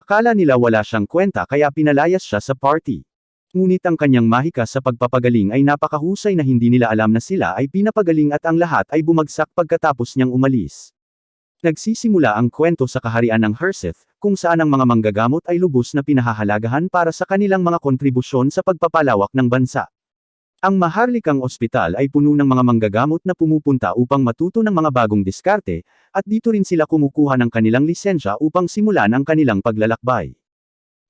Akala nila wala siyang kwenta kaya pinalayas siya sa party. Ngunit ang kanyang mahika sa pagpapagaling ay napakahusay na hindi nila alam na sila ay pinapagaling at ang lahat ay bumagsak pagkatapos niyang umalis. Nagsisimula ang kwento sa kaharian ng Herseth, kung saan ang mga manggagamot ay lubos na pinahahalagahan para sa kanilang mga kontribusyon sa pagpapalawak ng bansa. Ang maharlikang ospital ay puno ng mga manggagamot na pumupunta upang matuto ng mga bagong diskarte, at dito rin sila kumukuha ng kanilang lisensya upang simulan ang kanilang paglalakbay.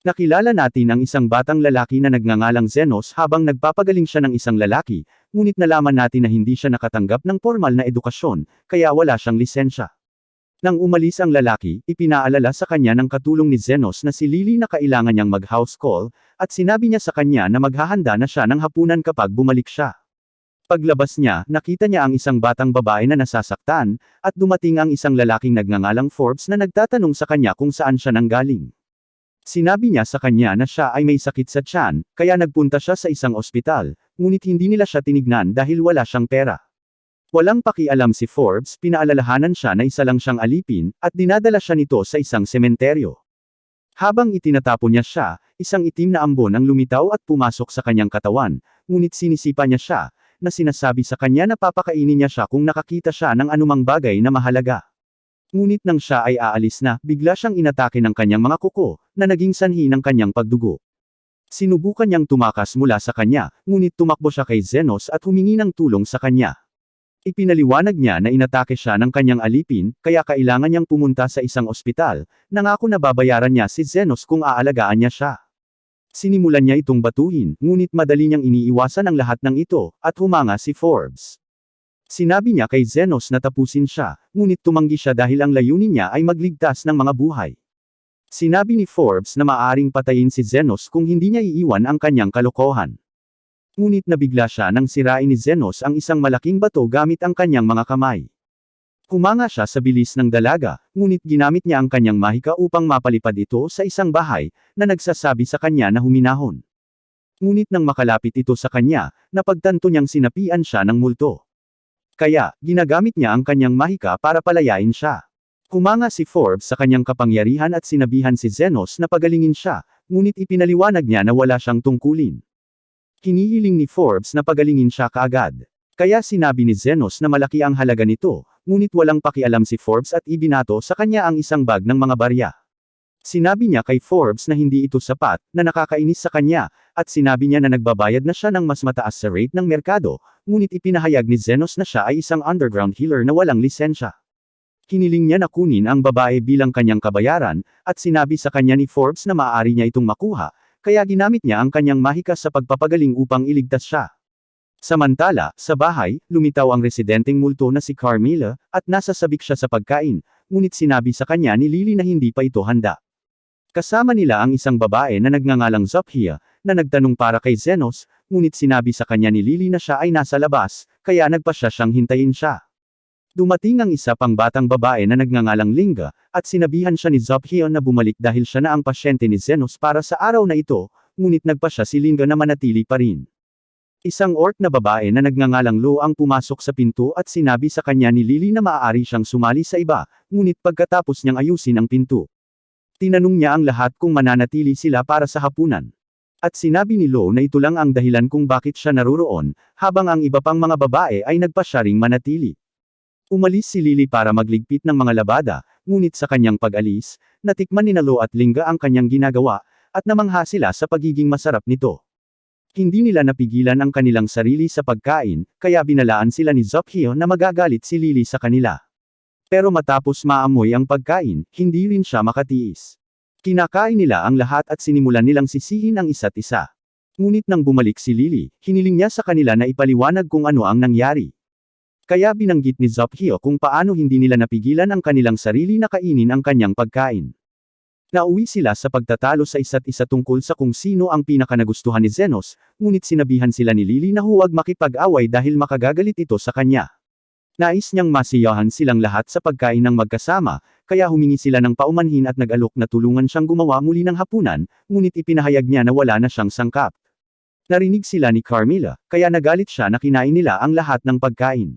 Nakilala natin ang isang batang lalaki na nagngangalang Zenos habang nagpapagaling siya ng isang lalaki, ngunit nalaman natin na hindi siya nakatanggap ng formal na edukasyon, kaya wala siyang lisensya. Nang umalis ang lalaki, ipinaalala sa kanya ng katulong ni Zenos na si Lily na kailangan niyang mag-house call, at sinabi niya sa kanya na maghahanda na siya ng hapunan kapag bumalik siya. Paglabas niya, nakita niya ang isang batang babae na nasasaktan, at dumating ang isang lalaking nagngangalang Forbes na nagtatanong sa kanya kung saan siya nanggaling. Sinabi niya sa kanya na siya ay may sakit sa tiyan, kaya nagpunta siya sa isang ospital, ngunit hindi nila siya tinignan dahil wala siyang pera. Walang pakialam si Forbes, pinaalalahanan siya na isa lang siyang alipin, at dinadala siya nito sa isang sementeryo. Habang itinatapon niya siya, isang itim na ambon ang lumitaw at pumasok sa kanyang katawan, ngunit sinisipa niya siya, na sinasabi sa kanya na papakainin niya siya kung nakakita siya ng anumang bagay na mahalaga. Ngunit nang siya ay aalis na, bigla siyang inatake ng kanyang mga kuko, na naging sanhi ng kanyang pagdugo. Sinubukan niyang tumakas mula sa kanya, ngunit tumakbo siya kay Zenos at humingi ng tulong sa kanya. Ipinaliwanag niya na inatake siya ng kanyang alipin, kaya kailangan niyang pumunta sa isang ospital, nangako na babayaran niya si Zenos kung aalagaan niya siya. Sinimulan niya itong batuhin, ngunit madali niyang iniiwasan ang lahat ng ito, at humanga si Forbes. Sinabi niya kay Zenos na tapusin siya, ngunit tumanggi siya dahil ang layunin niya ay magligtas ng mga buhay. Sinabi ni Forbes na maaaring patayin si Zenos kung hindi niya iiwan ang kanyang kalokohan. Ngunit nabigla siya nang sirain ni Zenos ang isang malaking bato gamit ang kanyang mga kamay. Humanga siya sa bilis ng dalaga, ngunit ginamit niya ang kanyang mahika upang mapalipad ito sa isang bahay, na nagsasabi sa kanya na huminahon. Ngunit nang makalapit ito sa kanya, napagtanto niyang sinapian siya ng multo. Kaya, ginagamit niya ang kanyang mahika para palayain siya. Humanga si Forbes sa kanyang kapangyarihan at sinabihan si Zenos na pagalingin siya, ngunit ipinaliwanag niya na wala siyang tungkulin. Hinihiling ni Forbes na pagalingin siya kaagad. Kaya sinabi ni Zenos na malaki ang halaga nito, ngunit walang pakialam si Forbes at ibinato sa kanya ang isang bag ng mga barya. Sinabi niya kay Forbes na hindi ito sapat, na nakakainis sa kanya, at sinabi niya na nagbabayad na siya ng mas mataas sa rate ng merkado, ngunit ipinahayag ni Zenos na siya ay isang underground healer na walang lisensya. Hiniling niya na kunin ang babae bilang kanyang kabayaran, at sinabi sa kanya ni Forbes na maaari niya itong makuha, kaya ginamit niya ang kanyang mahika sa pagpapagaling upang iligtas siya. Samantala, sa bahay, lumitaw ang residenteng multo na si Carmilla, at nasasabik siya sa pagkain, ngunit sinabi sa kanya ni Lily na hindi pa ito handa. Kasama nila ang isang babae na nagngangalang Zophia, na nagtanong para kay Zenos, ngunit sinabi sa kanya ni Lily na siya ay nasa labas, kaya nagpasya siyang hintayin siya. Dumating ang isa pang batang babae na nagngangalang Linga, at sinabihan siya ni Zophia na bumalik dahil siya na ang pasyente ni Zenos para sa araw na ito, ngunit nagpasya si Linga na manatili pa rin. Isang orc na babae na nagngangalang Lo ang pumasok sa pinto at sinabi sa kanya ni Lily na maaari siyang sumali sa iba, ngunit pagkatapos niyang ayusin ang pinto. Tinanong niya ang lahat kung mananatili sila para sa hapunan. At sinabi ni Lo na ito lang ang dahilan kung bakit siya naroroon, habang ang iba pang mga babae ay nagpasya ring manatili. Umalis si Lily para magligpit ng mga labada, ngunit sa kanyang pag-alis, natikman ni Lo at Linga ang kanyang ginagawa, at namangha sila sa pagiging masarap nito. Hindi nila napigilan ang kanilang sarili sa pagkain, kaya binalaan sila ni Zophia na magagalit si Lily sa kanila. Pero matapos maamoy ang pagkain, hindi rin siya makatiis. Kinakain nila ang lahat at sinimulan nilang sisihin ang isa't isa. Ngunit nang bumalik si Lily, hiniling niya sa kanila na ipaliwanag kung ano ang nangyari. Kaya binanggit ni Zophia kung paano hindi nila napigilan ang kanilang sarili na kainin ang kanyang pagkain. Nauwi sila sa pagtatalo sa isa't isa tungkol sa kung sino ang pinakanagustuhan ni Zenos, ngunit sinabihan sila ni Lily na huwag makipag-away dahil makagagalit ito sa kanya. Nais niyang masiyahan silang lahat sa pagkain ng magkasama, kaya humingi sila ng paumanhin at nag-alok na tulungan siyang gumawa muli ng hapunan, ngunit ipinahayag niya na wala na siyang sangkap. Narinig sila ni Carmilla, kaya nagalit siya na kinain nila ang lahat ng pagkain.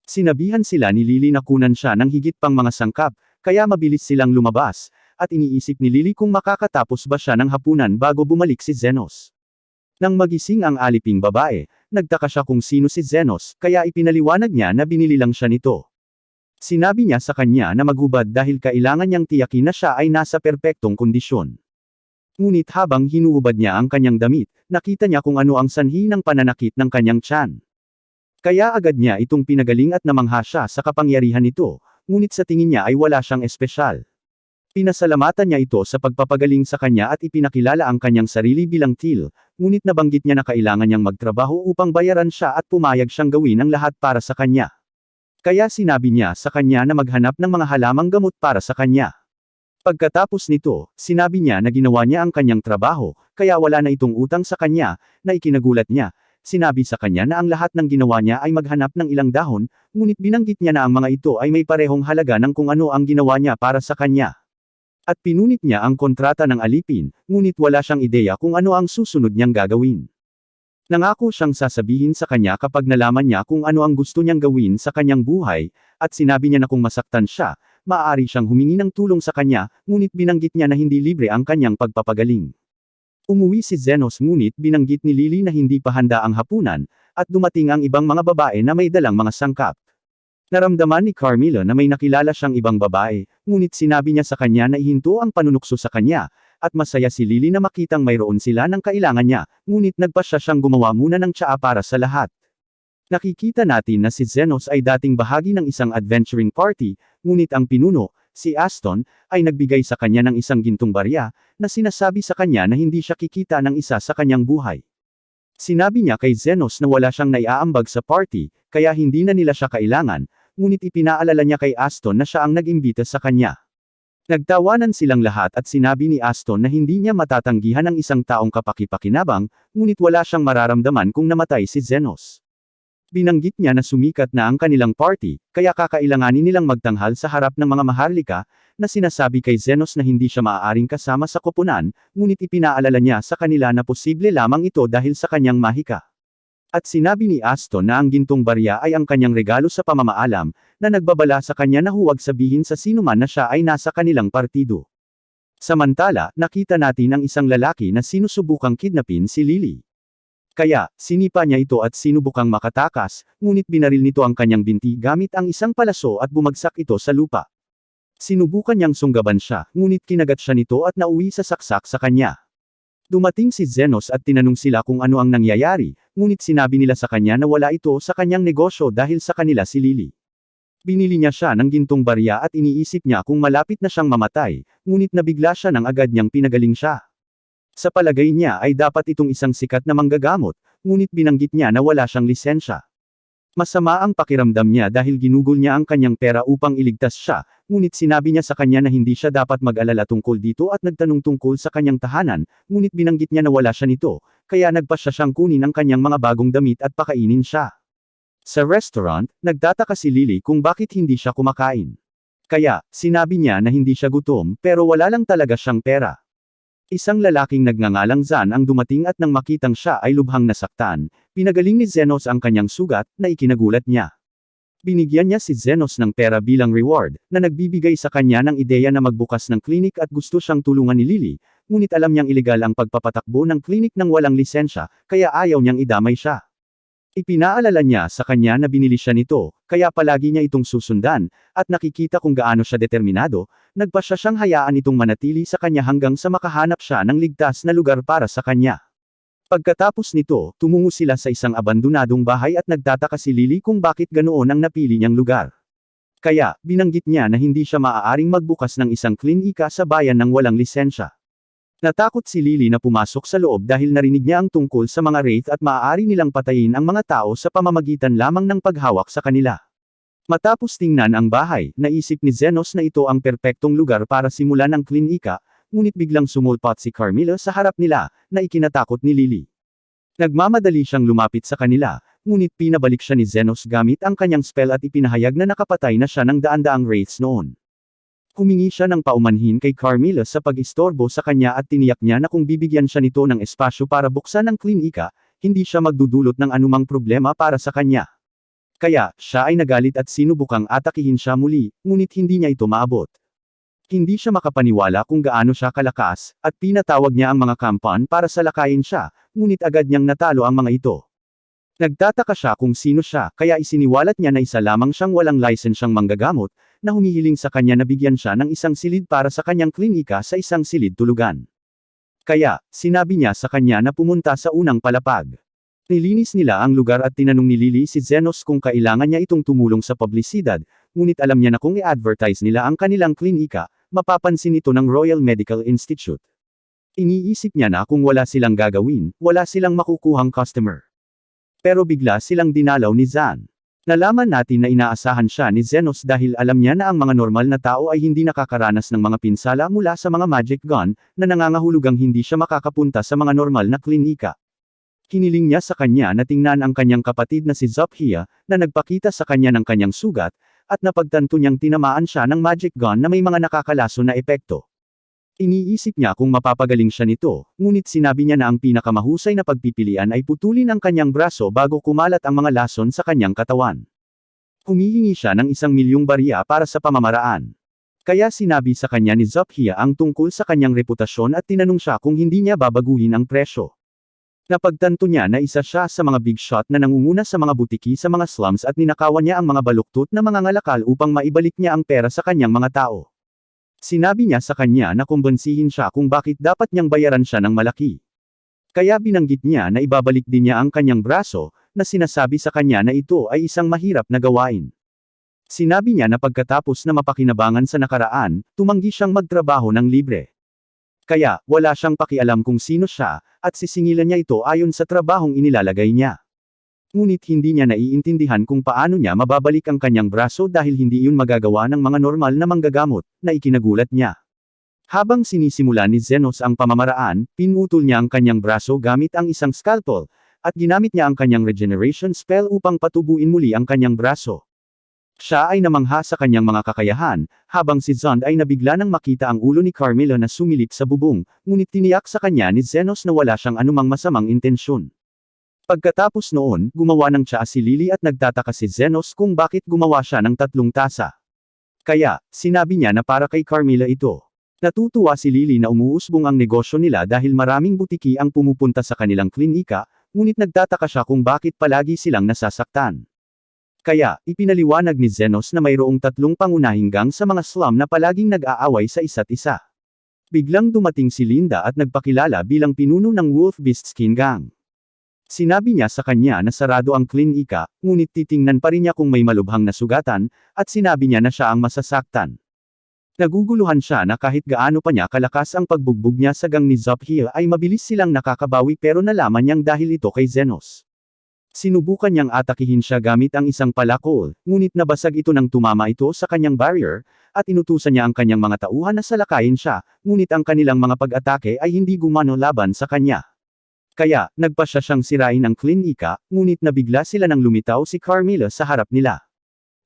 Sinabihan sila ni Lily na kunan siya ng higit pang mga sangkap, kaya mabilis silang lumabas, at iniisip ni Lily kung makakatapos ba siya ng hapunan bago bumalik si Zenos. Nang magising ang aliping babae, nagtaka siya kung sino si Zenos, kaya ipinaliwanag niya na binili lang siya nito. Sinabi niya sa kanya na maghubad dahil kailangan niyang tiyakin na siya ay nasa perpektong kondisyon. Ngunit habang hinuhubad niya ang kanyang damit, nakita niya kung ano ang sanhi ng pananakit ng kanyang tiyan. Kaya agad niya itong pinagaling at namangha siya sa kapangyarihan nito, ngunit sa tingin niya ay wala siyang espesyal. Pinasalamatan niya ito sa pagpapagaling sa kanya at ipinakilala ang kanyang sarili bilang Teal, ngunit nabanggit niya na kailangan niyang magtrabaho upang bayaran siya at pumayag siyang gawin ang lahat para sa kanya. Kaya sinabi niya sa kanya na maghanap ng mga halamang gamot para sa kanya. Pagkatapos nito, sinabi niya na ginawa niya ang kanyang trabaho, kaya wala na itong utang sa kanya, na ikinagulat niya. Sinabi sa kanya na ang lahat ng ginawa niya ay maghanap ng ilang dahon, ngunit binanggit niya na ang mga ito ay may parehong halaga ng kung ano ang ginawa niya para sa kanya. At pinunit niya ang kontrata ng alipin, ngunit wala siyang ideya kung ano ang susunod niyang gagawin. Nangako siyang sasabihin sa kanya kapag nalaman niya kung ano ang gusto niyang gawin sa kanyang buhay, at sinabi niya na kung masaktan siya, maaari siyang humingi ng tulong sa kanya, ngunit binanggit niya na hindi libre ang kanyang pagpapagaling. Umuwi si Zenos ngunit binanggit ni Lily na hindi pa handa ang hapunan, at dumating ang ibang mga babae na may dalang mga sangkap. Naramdaman ni Carmilla na may nakilala siyang ibang babae, ngunit sinabi niya sa kanya na ihinto ang panunukso sa kanya, at masaya si Lily na makitang mayroon sila ng kailangan niya, ngunit nagpasya siyang gumawa muna ng tsaa para sa lahat. Nakikita natin na si Zenos ay dating bahagi ng isang adventuring party, ngunit ang pinuno, si Aston, ay nagbigay sa kanya ng isang gintong barya, na sinasabi sa kanya na hindi siya kikita ng isa sa kanyang buhay. Sinabi niya kay Zenos na wala siyang naiaambag sa party, kaya hindi na nila siya kailangan, ngunit ipinaalala niya kay Aston na siya ang nag-imbita sa kanya. Nagtawanan silang lahat at sinabi ni Aston na hindi niya matatanggihan ang isang taong kapaki-pakinabang, ngunit wala siyang mararamdaman kung namatay si Zenos. Binanggit niya na sumikat na ang kanilang party, kaya kakailanganin nilang magtanghal sa harap ng mga maharlika, na sinasabi kay Zenos na hindi siya maaaring kasama sa koponan, ngunit ipinaalala niya sa kanila na posible lamang ito dahil sa kanyang mahika. At sinabi ni Aston na ang gintong barya ay ang kanyang regalo sa pamamaalam, na nagbabala sa kanya na huwag sabihin sa sinuman na siya ay nasa kanilang partido. Samantala, nakita natin ang isang lalaki na sinusubukang kidnapin si Lily. Kaya, sinipa niya ito at sinubukang makatakas, ngunit binaril nito ang kanyang binti gamit ang isang palaso at bumagsak ito sa lupa. Sinubukan niyang sunggaban siya, ngunit kinagat siya nito at nauwi sa saksak sa kanya. Dumating si Zenos at tinanong sila kung ano ang nangyayari, ngunit sinabi nila sa kanya na wala ito sa kanyang negosyo dahil sa kanila si Lily. Binili niya siya ng gintong barya at iniisip niya kung malapit na siyang mamatay, ngunit nabigla siya nang agad niyang pinagaling siya. Sa palagay niya ay dapat itong isang sikat na manggagamot, ngunit binanggit niya na wala siyang lisensya. Masama ang pakiramdam niya dahil ginugol niya ang kanyang pera upang iligtas siya, ngunit sinabi niya sa kanya na hindi siya dapat mag-alala tungkol dito at nagtanong tungkol sa kanyang tahanan, ngunit binanggit niya na wala siya nito, kaya nagpasya siyang kunin ang kanyang mga bagong damit at pakainin siya. Sa restaurant, nagtataka si Lily kung bakit hindi siya kumakain. Kaya, sinabi niya na hindi siya gutom pero wala lang talaga siyang pera. Isang lalaking nagngangalang Zan ang dumating at nang makitang siya ay lubhang nasaktan, pinagaling ni Zenos ang kanyang sugat, na ikinagulat niya. Binigyan niya si Zenos ng pera bilang reward, na nagbibigay sa kanya ng ideya na magbukas ng klinik at gusto siyang tulungan ni Lily, ngunit alam niyang ilegal ang pagpapatakbo ng klinik ng walang lisensya, kaya ayaw niyang idamay siya. Ipinaalala niya sa kanya na binili siya nito, kaya palagi niya itong susundan, at nakikita kung gaano siya determinado, nagpasya siyang hayaan itong manatili sa kanya hanggang sa makahanap siya ng ligtas na lugar para sa kanya. Pagkatapos nito, tumungo sila sa isang abandonadong bahay at nagtataka si Lily kung bakit ganoon ang napili niyang lugar. Kaya, binanggit niya na hindi siya maaaring magbukas ng isang klinika sa bayan ng walang lisensya. Natakot si Lily na pumasok sa loob dahil narinig niya ang tungkol sa mga wraith at maaari nilang patayin ang mga tao sa pamamagitan lamang ng paghawak sa kanila. Matapos tingnan ang bahay, naisip ni Zenos na ito ang perpektong lugar para simulan ang klinika, ngunit biglang sumulpot si Carmilla sa harap nila, na ikinatakot ni Lily. Nagmamadali siyang lumapit sa kanila, ngunit pinabalik siya ni Zenos gamit ang kanyang spell at ipinahayag na nakapatay na siya ng daan-daang wraiths noon. Humingi siya ng paumanhin kay Carmilla sa pag-istorbo sa kanya at tiniyak niya na kung bibigyan siya nito ng espasyo para buksan ang klinika, hindi siya magdudulot ng anumang problema para sa kanya. Kaya, siya ay nagalit at sinubukang atakihin siya muli, ngunit hindi niya ito maabot. Hindi siya makapaniwala kung gaano siya kalakas, at pinatawag niya ang mga kampan para salakayin siya, ngunit agad niyang natalo ang mga ito. Nagtataka siya kung sino siya, kaya isiniwalat niya na isa lamang siyang walang lisensyang manggagamot, na humihiling sa kanya na bigyan siya ng isang silid para sa kanyang klinika sa isang silid tulugan. Kaya, sinabi niya sa kanya na pumunta sa unang palapag. Nilinis nila ang lugar at tinanong ni Lily si Zenos kung kailangan niya itong tumulong sa publisidad, ngunit alam niya na kung i-advertise nila ang kanilang klinika, mapapansin ito ng Royal Medical Institute. Iniisip niya na kung wala silang gagawin, wala silang makukuhang customer. Pero bigla silang dinalaw ni Zan. Nalaman natin na inaasahan siya ni Zenos dahil alam niya na ang mga normal na tao ay hindi nakakaranas ng mga pinsala mula sa mga magic gun, na nangangahulugang hindi siya makakapunta sa mga normal na klinika. Hiniling niya sa kanya na tingnan ang kanyang kapatid na si Zophia, na nagpakita sa kanya ng kanyang sugat, at napagtanto niyang tinamaan siya ng magic gun na may mga nakakalason na epekto. Iniisip niya kung mapapagaling siya nito, ngunit sinabi niya na ang pinakamahusay na pagpipilian ay putulin ang kanyang braso bago kumalat ang mga lason sa kanyang katawan. Humihingi siya ng 1,000,000 barya para sa pamamaraan. Kaya sinabi sa kanya ni Zophia ang tungkol sa kanyang reputasyon at tinanong siya kung hindi niya babaguhin ang presyo. Napagtanto niya na isa siya sa mga big shot na nangunguna sa mga butiki sa mga slums at ninakawan niya ang mga baluktot na mga ngalakal upang maibalik niya ang pera sa kanyang mga tao. Sinabi niya sa kanya na kumbinsihin siya kung bakit dapat niyang bayaran siya ng malaki. Kaya binanggit niya na ibabalik din niya ang kanyang braso, na sinasabi sa kanya na ito ay isang mahirap na gawain. Sinabi niya na pagkatapos na mapakinabangan sa nakaraan, tumanggi siyang magtrabaho ng libre. Kaya, wala siyang pakialam kung sino siya, at sisingilan niya ito ayon sa trabahong inilalagay niya. Ngunit hindi niya naiintindihan kung paano niya mababalik ang kanyang braso dahil hindi iyon magagawa ng mga normal na manggagamot, na ikinagulat niya. Habang sinisimula ni Zenos ang pamamaraan, pinutol niya ang kanyang braso gamit ang isang scalpel, at ginamit niya ang kanyang regeneration spell upang patubuin muli ang kanyang braso. Siya ay namangha sa kanyang mga kakayahan, habang si Zond ay nabigla nang makita ang ulo ni Carmilla na sumilip sa bubong, ngunit tiniyak sa kanya ni Zenos na wala siyang anumang masamang intensyon. Pagkatapos noon, gumawa ng tsaa si Lily at nagtataka si Zenos kung bakit gumawa siya ng 3 tasa. Kaya, sinabi niya na para kay Carmilla ito. Natutuwa si Lily na umuusbong ang negosyo nila dahil maraming butiki ang pumupunta sa kanilang klinika, ngunit nagtataka siya kung bakit palagi silang nasasaktan. Kaya, ipinaliwanag ni Zenos na mayroong 3 pangunahing gang sa mga slum na palaging nag-aaway sa isa't isa. Biglang dumating si Linda at nagpakilala bilang pinuno ng Wolf Beast Skin Gang. Sinabi niya sa kanya na sarado ang klinika, ngunit titingnan pa rin niya kung may malubhang na sugatan, at sinabi niya na siya ang masasaktan. Naguguluhan siya na kahit gaano pa niya kalakas ang pagbugbog niya sa gang ni Zophia ay mabilis silang nakakabawi pero nalaman niyang dahil ito kay Zenos. Sinubukan niyang atakihin siya gamit ang isang palakol, ngunit nabasag ito nang tumama ito sa kanyang barrier, at inutusan niya ang kanyang mga tauhan na salakayin siya, ngunit ang kanilang mga pag-atake ay hindi gumano laban sa kanya. Kaya, nagpasya siyang sirain ang klinika, ngunit nabigla sila nang lumitaw si Carmilla sa harap nila.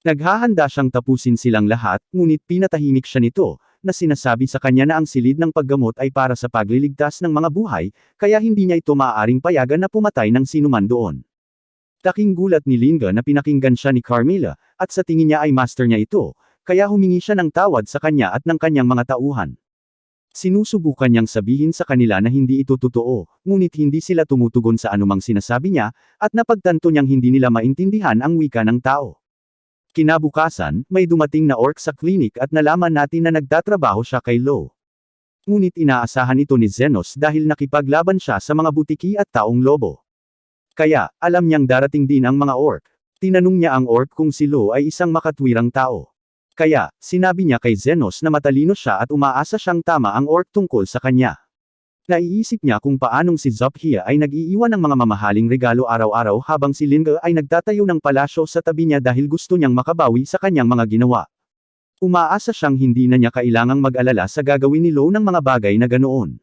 Naghahanda siyang tapusin silang lahat, ngunit pinatahimik siya nito, na sinasabi sa kanya na ang silid ng paggamot ay para sa pagliligtas ng mga buhay, kaya hindi niya ito maaaring payagan na pumatay ng sinuman doon. Laking gulat ni Linda na pinakinggan siya ni Carmilla, at sa tingin niya ay master niya ito, kaya humingi siya ng tawad sa kanya at ng kanyang mga tauhan. Sinusubukan niyang sabihin sa kanila na hindi ito totoo, ngunit hindi sila tumutugon sa anumang sinasabi niya, at napagtanto niyang hindi nila maintindihan ang wika ng tao. Kinabukasan, may dumating na orc sa klinik at nalaman natin na nagtatrabaho siya kay Lo. Ngunit inaasahan ito ni Zenos dahil nakipaglaban siya sa mga butiki at taong lobo. Kaya, alam niyang darating din ang mga orc. Tinanong niya ang orc kung si Lo ay isang makatwirang tao. Kaya, sinabi niya kay Zenos na matalino siya at umaasa siyang tama ang orc tungkol sa kanya. Naiisip niya kung paanong si Zophia ay nag-iiwan ng mga mamahaling regalo araw-araw habang si Linda ay nagtatayo ng palasyo sa tabi niya dahil gusto niyang makabawi sa kanyang mga ginawa. Umaasa siyang hindi na niya kailangang mag-alala sa gagawin ni Lo ng mga bagay na ganoon.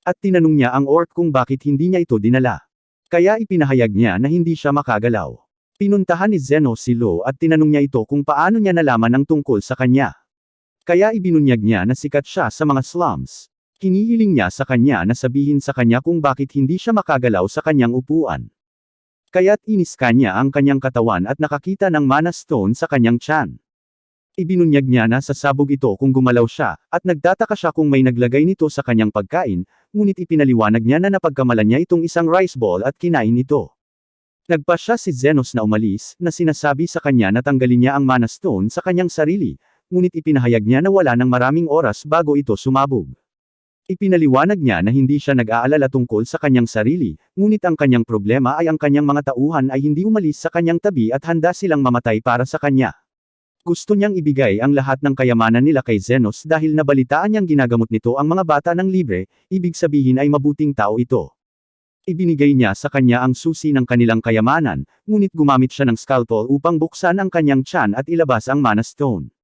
At tinanong niya ang orc kung bakit hindi niya ito dinala. Kaya ipinahayag niya na hindi siya makagalaw. Pinuntahan ni Zenos si Lo at tinanong niya ito kung paano niya nalaman ang tungkol sa kanya. Kaya ibinunyag niya na sikat siya sa mga slums. Hinihiling niya sa kanya na sabihin sa kanya kung bakit hindi siya makagalaw sa kanyang upuan. Kaya't iniska niya ang kanyang katawan at nakakita ng mana stone sa kanyang tiyan. Ibinunyag niya na sasabog ito kung gumalaw siya, at nagtataka siya kung may naglagay nito sa kanyang pagkain, ngunit ipinaliwanag niya na napagkamalan niya itong isang rice ball at kinain ito. Nagpasya si Zenos na umalis, na sinasabi sa kanya na tanggalin niya ang mana stone sa kanyang sarili, ngunit ipinahayag niya na wala ng maraming oras bago ito sumabog. Ipinaliwanag niya na hindi siya nag-aalala tungkol sa kanyang sarili, ngunit ang kanyang problema ay ang kanyang mga tauhan ay hindi umalis sa kanyang tabi at handa silang mamatay para sa kanya. Gusto niyang ibigay ang lahat ng kayamanan nila kay Zenos dahil nabalitaan niyang ginagamot nito ang mga bata ng libre, ibig sabihin ay mabuting tao ito. Ibinigay niya sa kanya ang susi ng kanilang kayamanan, ngunit gumamit siya ng scalpel upang buksan ang kanyang tiyan at ilabas ang mana stone.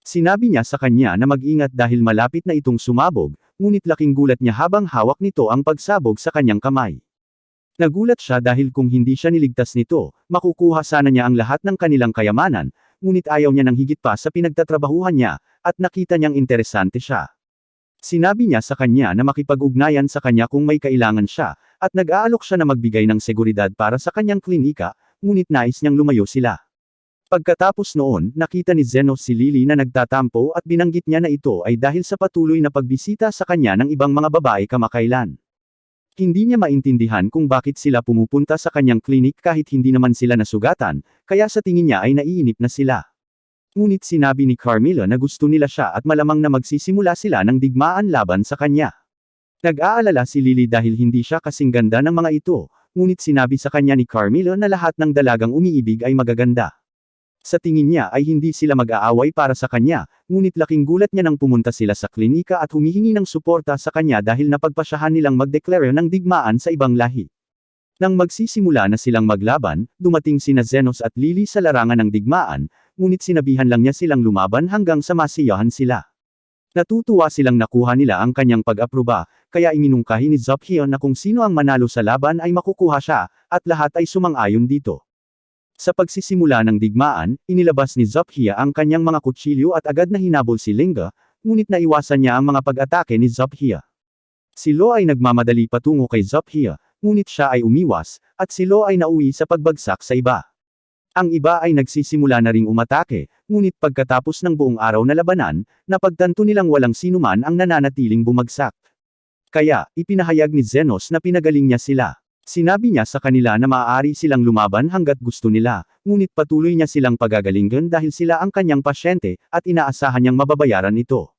Sinabi niya sa kanya na mag-ingat dahil malapit na itong sumabog, ngunit laking gulat niya habang hawak nito ang pagsabog sa kanyang kamay. Nagulat siya dahil kung hindi siya niligtas nito, makukuha sana niya ang lahat ng kanilang kayamanan, ngunit ayaw niya ng higit pa sa pinagtatrabahuhan niya, at nakita niyang interesante siya. Sinabi niya sa kanya na makipag-ugnayan sa kanya kung may kailangan siya, at nag-aalok siya na magbigay ng seguridad para sa kanyang klinika, ngunit nais niyang lumayo sila. Pagkatapos noon, nakita ni Zenos si Lily na nagtatampo at binanggit niya na ito ay dahil sa patuloy na pagbisita sa kanya ng ibang mga babae kamakailan. Hindi niya maintindihan kung bakit sila pumupunta sa kanyang klinik kahit hindi naman sila nasugatan, kaya sa tingin niya ay naiinip na sila. Ngunit sinabi ni Carmilla na gusto nila siya at malamang na magsisimula sila ng digmaan laban sa kanya. Nag-aalala si Lily dahil hindi siya kasing ganda ng mga ito, ngunit sinabi sa kanya ni Carmilla na lahat ng dalagang umiibig ay magaganda. Sa tingin niya ay hindi sila mag-aaway para sa kanya, ngunit laking gulat niya nang pumunta sila sa klinika at humihingi ng suporta sa kanya dahil napagpasyahan nilang magdeklara ng digmaan sa ibang lahi. Nang magsisimula na silang maglaban, dumating sina Zenos at Lily sa larangan ng digmaan, ngunit sinabihan lang niya silang lumaban hanggang sa masiyahan sila. Natutuwa silang nakuha nila ang kanyang pag-aproba, kaya iminungkahi ni Zophion na kung sino ang manalo sa laban ay makukuha siya, at lahat ay sumang-ayon dito. Sa pagsisimula ng digmaan, inilabas ni Zophia ang kanyang mga kutsilyo at agad na hinabol si Linga, ngunit naiwasan niya ang mga pag-atake ni Zophia. Si Lo ay nagmamadali patungo kay Zophia, ngunit siya ay umiwas, at si Lo ay nauwi sa pagbagsak sa iba. Ang iba ay nagsisimula na ring umatake, ngunit pagkatapos ng buong araw na labanan, napagtanto nilang walang sinuman ang nananatiling bumagsak. Kaya, ipinahayag ni Zenos na pinagaling niya sila. Sinabi niya sa kanila na maaari silang lumaban hanggat gusto nila, ngunit patuloy niya silang pagagalinggan dahil sila ang kanyang pasyente, at inaasahan niyang mababayaran ito.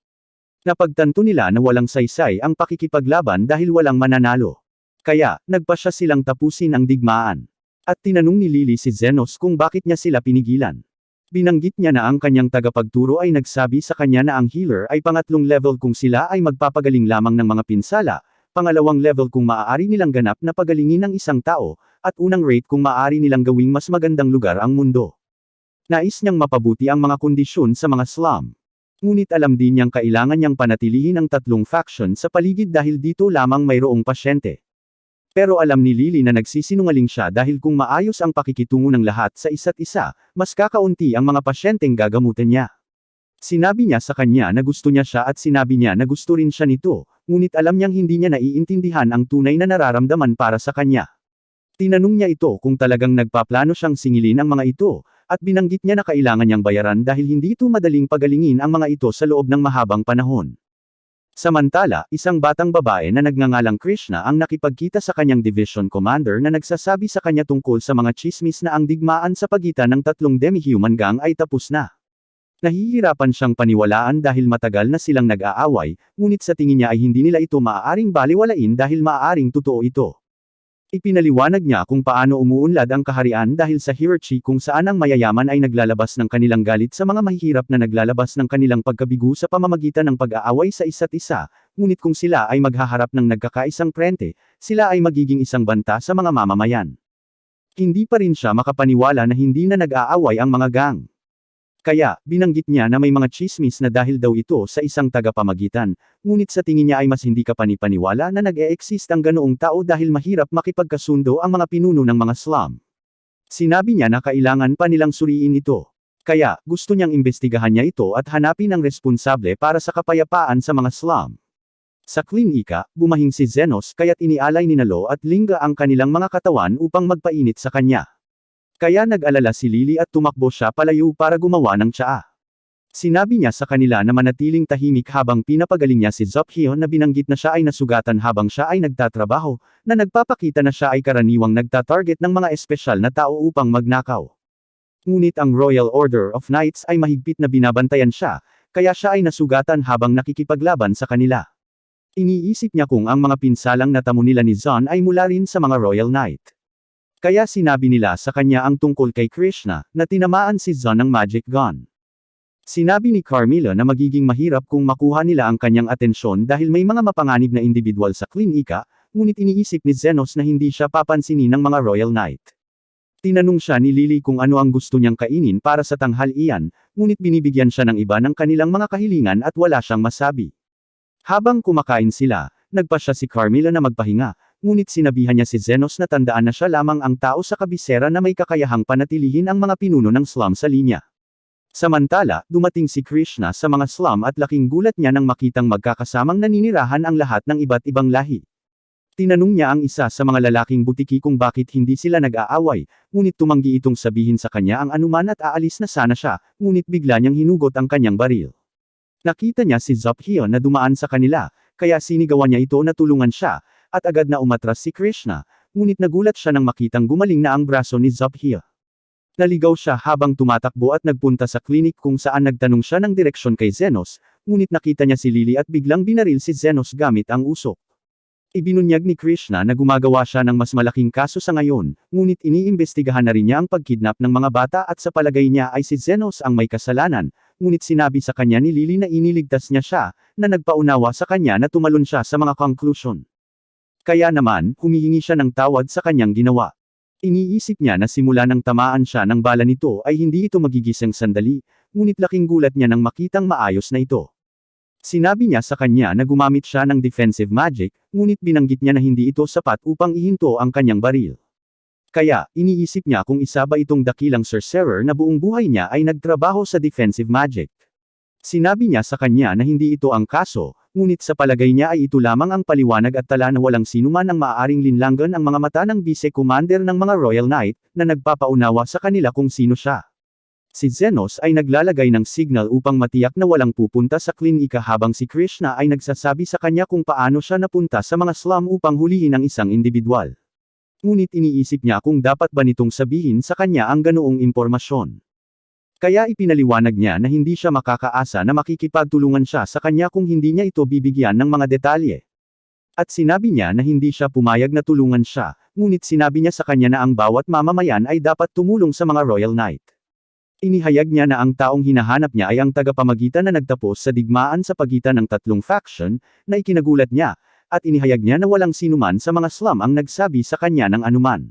Napagtanto nila na walang saysay ang pakikipaglaban dahil walang mananalo. Kaya, nagpasya silang tapusin ang digmaan. At tinanong ni Lily si Zenos kung bakit niya sila pinigilan. Binanggit niya na ang kanyang tagapagturo ay nagsabi sa kanya na ang healer ay pangatlong level kung sila ay magpapagaling lamang ng mga pinsala, pangalawang level kung maaari nilang ganap na pagalingin ng isang tao, at unang rate kung maaari nilang gawing mas magandang lugar ang mundo. Nais niyang mapabuti ang mga kondisyon sa mga slum. Ngunit alam din niyang kailangan niyang panatilihin ang tatlong faction sa paligid dahil dito lamang mayroong pasyente. Pero alam ni Lily na nagsisinungaling siya dahil kung maayos ang pakikitungo ng lahat sa isa't isa, mas kakaunti ang mga pasyenteng gagamutin niya. Sinabi niya sa kanya na gusto niya siya at sinabi niya na gusto rin siya nito, ngunit alam niyang hindi niya naiintindihan ang tunay na nararamdaman para sa kanya. Tinanong niya ito kung talagang nagpaplano siyang singilin ang mga ito, at binanggit niya na kailangan niyang bayaran dahil hindi ito madaling pagalingin ang mga ito sa loob ng mahabang panahon. Samantala, isang batang babae na nagngangalang Krishna ang nakipagkita sa kanyang division commander na nagsasabi sa kanya tungkol sa mga chismis na ang digmaan sa pagitan ng tatlong demi-human gang ay tapos na. Nahihirapan siyang paniwalaan dahil matagal na silang nag-aaway, ngunit sa tingin niya ay hindi nila ito maaaring baliwalain dahil maaaring totoo ito. Ipinaliwanag niya kung paano umuunlad ang kaharian dahil sa hierarchy kung saan ang mayayaman ay naglalabas ng kanilang galit sa mga mahihirap na naglalabas ng kanilang pagkabigo sa pamamagitan ng pag-aaway sa isa't isa, ngunit kung sila ay maghaharap ng nagkakaisang frente, sila ay magiging isang banta sa mga mamamayan. Hindi pa rin siya makapaniwala na hindi na nag-aaway ang mga gang. Kaya, binanggit niya na may mga chismis na dahil daw ito sa isang tagapamagitan, ngunit sa tingin niya ay mas hindi kapanipaniwala na nag-e-exist ang ganoong tao dahil mahirap makipagkasundo ang mga pinuno ng mga slum. Sinabi niya na kailangan pa nilang suriin ito. Kaya, gusto niyang imbestigahan niya ito at hanapin ang responsable para sa kapayapaan sa mga slum. Sa klinika, bumahing si Zenos kaya't inialay ni Nalo at Linga ang kanilang mga katawan upang magpainit sa kanya. Kaya nag-alala si Lily at tumakbo siya palayo para gumawa ng tsaa. Sinabi niya sa kanila na manatiling tahimik habang pinapagaling niya si Zophion na binanggit na siya ay nasugatan habang siya ay nagtatrabaho, na nagpapakita na siya ay karaniwang nagtatarget ng mga espesyal na tao upang magnakaw. Ngunit ang Royal Order of Knights ay mahigpit na binabantayan siya, kaya siya ay nasugatan habang nakikipaglaban sa kanila. Iniisip niya kung ang mga pinsalang natamo nila ni Zon ay mula rin sa mga Royal Knight. Kaya sinabi nila sa kanya ang tungkol kay Krishna, na tinamaan si Zon ng magic gun. Sinabi ni Carmilla na magiging mahirap kung makuha nila ang kanyang atensyon dahil may mga mapanganib na individual sa klinika, ngunit iniisip ni Zenos na hindi siya papansinin ng mga Royal Knight. Tinanong siya ni Lily kung ano ang gusto niyang kainin para sa tanghalian, ngunit binibigyan siya ng iba ng kanilang mga kahilingan at wala siyang masabi. Habang kumakain sila, nagpasya si Carmilla na magpahinga, ngunit sinabihan niya si Zenos na tandaan na siya lamang ang tao sa kabisera na may kakayahang panatilihin ang mga pinuno ng slum sa linya. Samantala, dumating si Krishna sa mga slum at laking gulat niya nang makitang magkakasamang naninirahan ang lahat ng iba't ibang lahi. Tinanong niya ang isa sa mga lalaking butiki kung bakit hindi sila nag-aaway, ngunit tumanggi itong sabihin sa kanya ang anuman at aalis na sana siya, ngunit bigla niyang hinugot ang kanyang baril. Nakita niya si Zophion na dumaan sa kanila, kaya sinigawan niya ito na tulungan siya, at agad na umatras si Krishna, ngunit nagulat siya nang makitang gumaling na ang braso ni Zophion. Naligaw siya habang tumatakbo at nagpunta sa klinik kung saan nagtanong siya ng direksyon kay Zenos, ngunit nakita niya si Lily at biglang binaril si Zenos gamit ang usok. Ibinunyag ni Krishna na gumagawa siya ng mas malaking kaso sa ngayon, ngunit iniimbestigahan na rin niya ang pagkidnap ng mga bata at sa palagay niya ay si Zenos ang may kasalanan, ngunit sinabi sa kanya ni Lily na iniligtas niya siya, na nagpaunawa sa kanya na tumalon siya sa mga conclusion. Kaya naman, humihingi siya ng tawad sa kanyang ginawa. Iniisip niya na simula nang tamaan siya ng bala nito ay hindi ito magigising sandali, ngunit laking gulat niya nang makitang maayos na ito. Sinabi niya sa kanya na gumamit siya ng defensive magic, ngunit binanggit niya na hindi ito sapat upang ihinto ang kanyang baril. Kaya, iniisip niya kung isa ba itong dakilang sorcerer na buong buhay niya ay nagtrabaho sa defensive magic. Sinabi niya sa kanya na hindi ito ang kaso, ngunit sa palagay niya ay ito lamang ang paliwanag at tala na walang sinuman ang maaaring linlangan ang mga mata ng vice-commander ng mga Royal Knight, na nagpapaunawa sa kanila kung sino siya. Si Zenos ay naglalagay ng signal upang matiyak na walang pupunta sa klinika habang si Krishna ay nagsasabi sa kanya kung paano siya napunta sa mga slum upang hulihin ang isang individual. Ngunit iniisip niya kung dapat ba nitong sabihin sa kanya ang ganoong impormasyon. Kaya ipinaliwanag niya na hindi siya makakaasa na makikipagtulungan siya sa kanya kung hindi niya ito bibigyan ng mga detalye. At sinabi niya na hindi siya pumayag na tulungan siya, ngunit sinabi niya sa kanya na ang bawat mamamayan ay dapat tumulong sa mga Royal Knight. Inihayag niya na ang taong hinahanap niya ay ang tagapamagitan na nagtapos sa digmaan sa pagitan ng tatlong faction, na ikinagulat niya, at inihayag niya na walang sinuman sa mga slum ang nagsabi sa kanya ng anuman.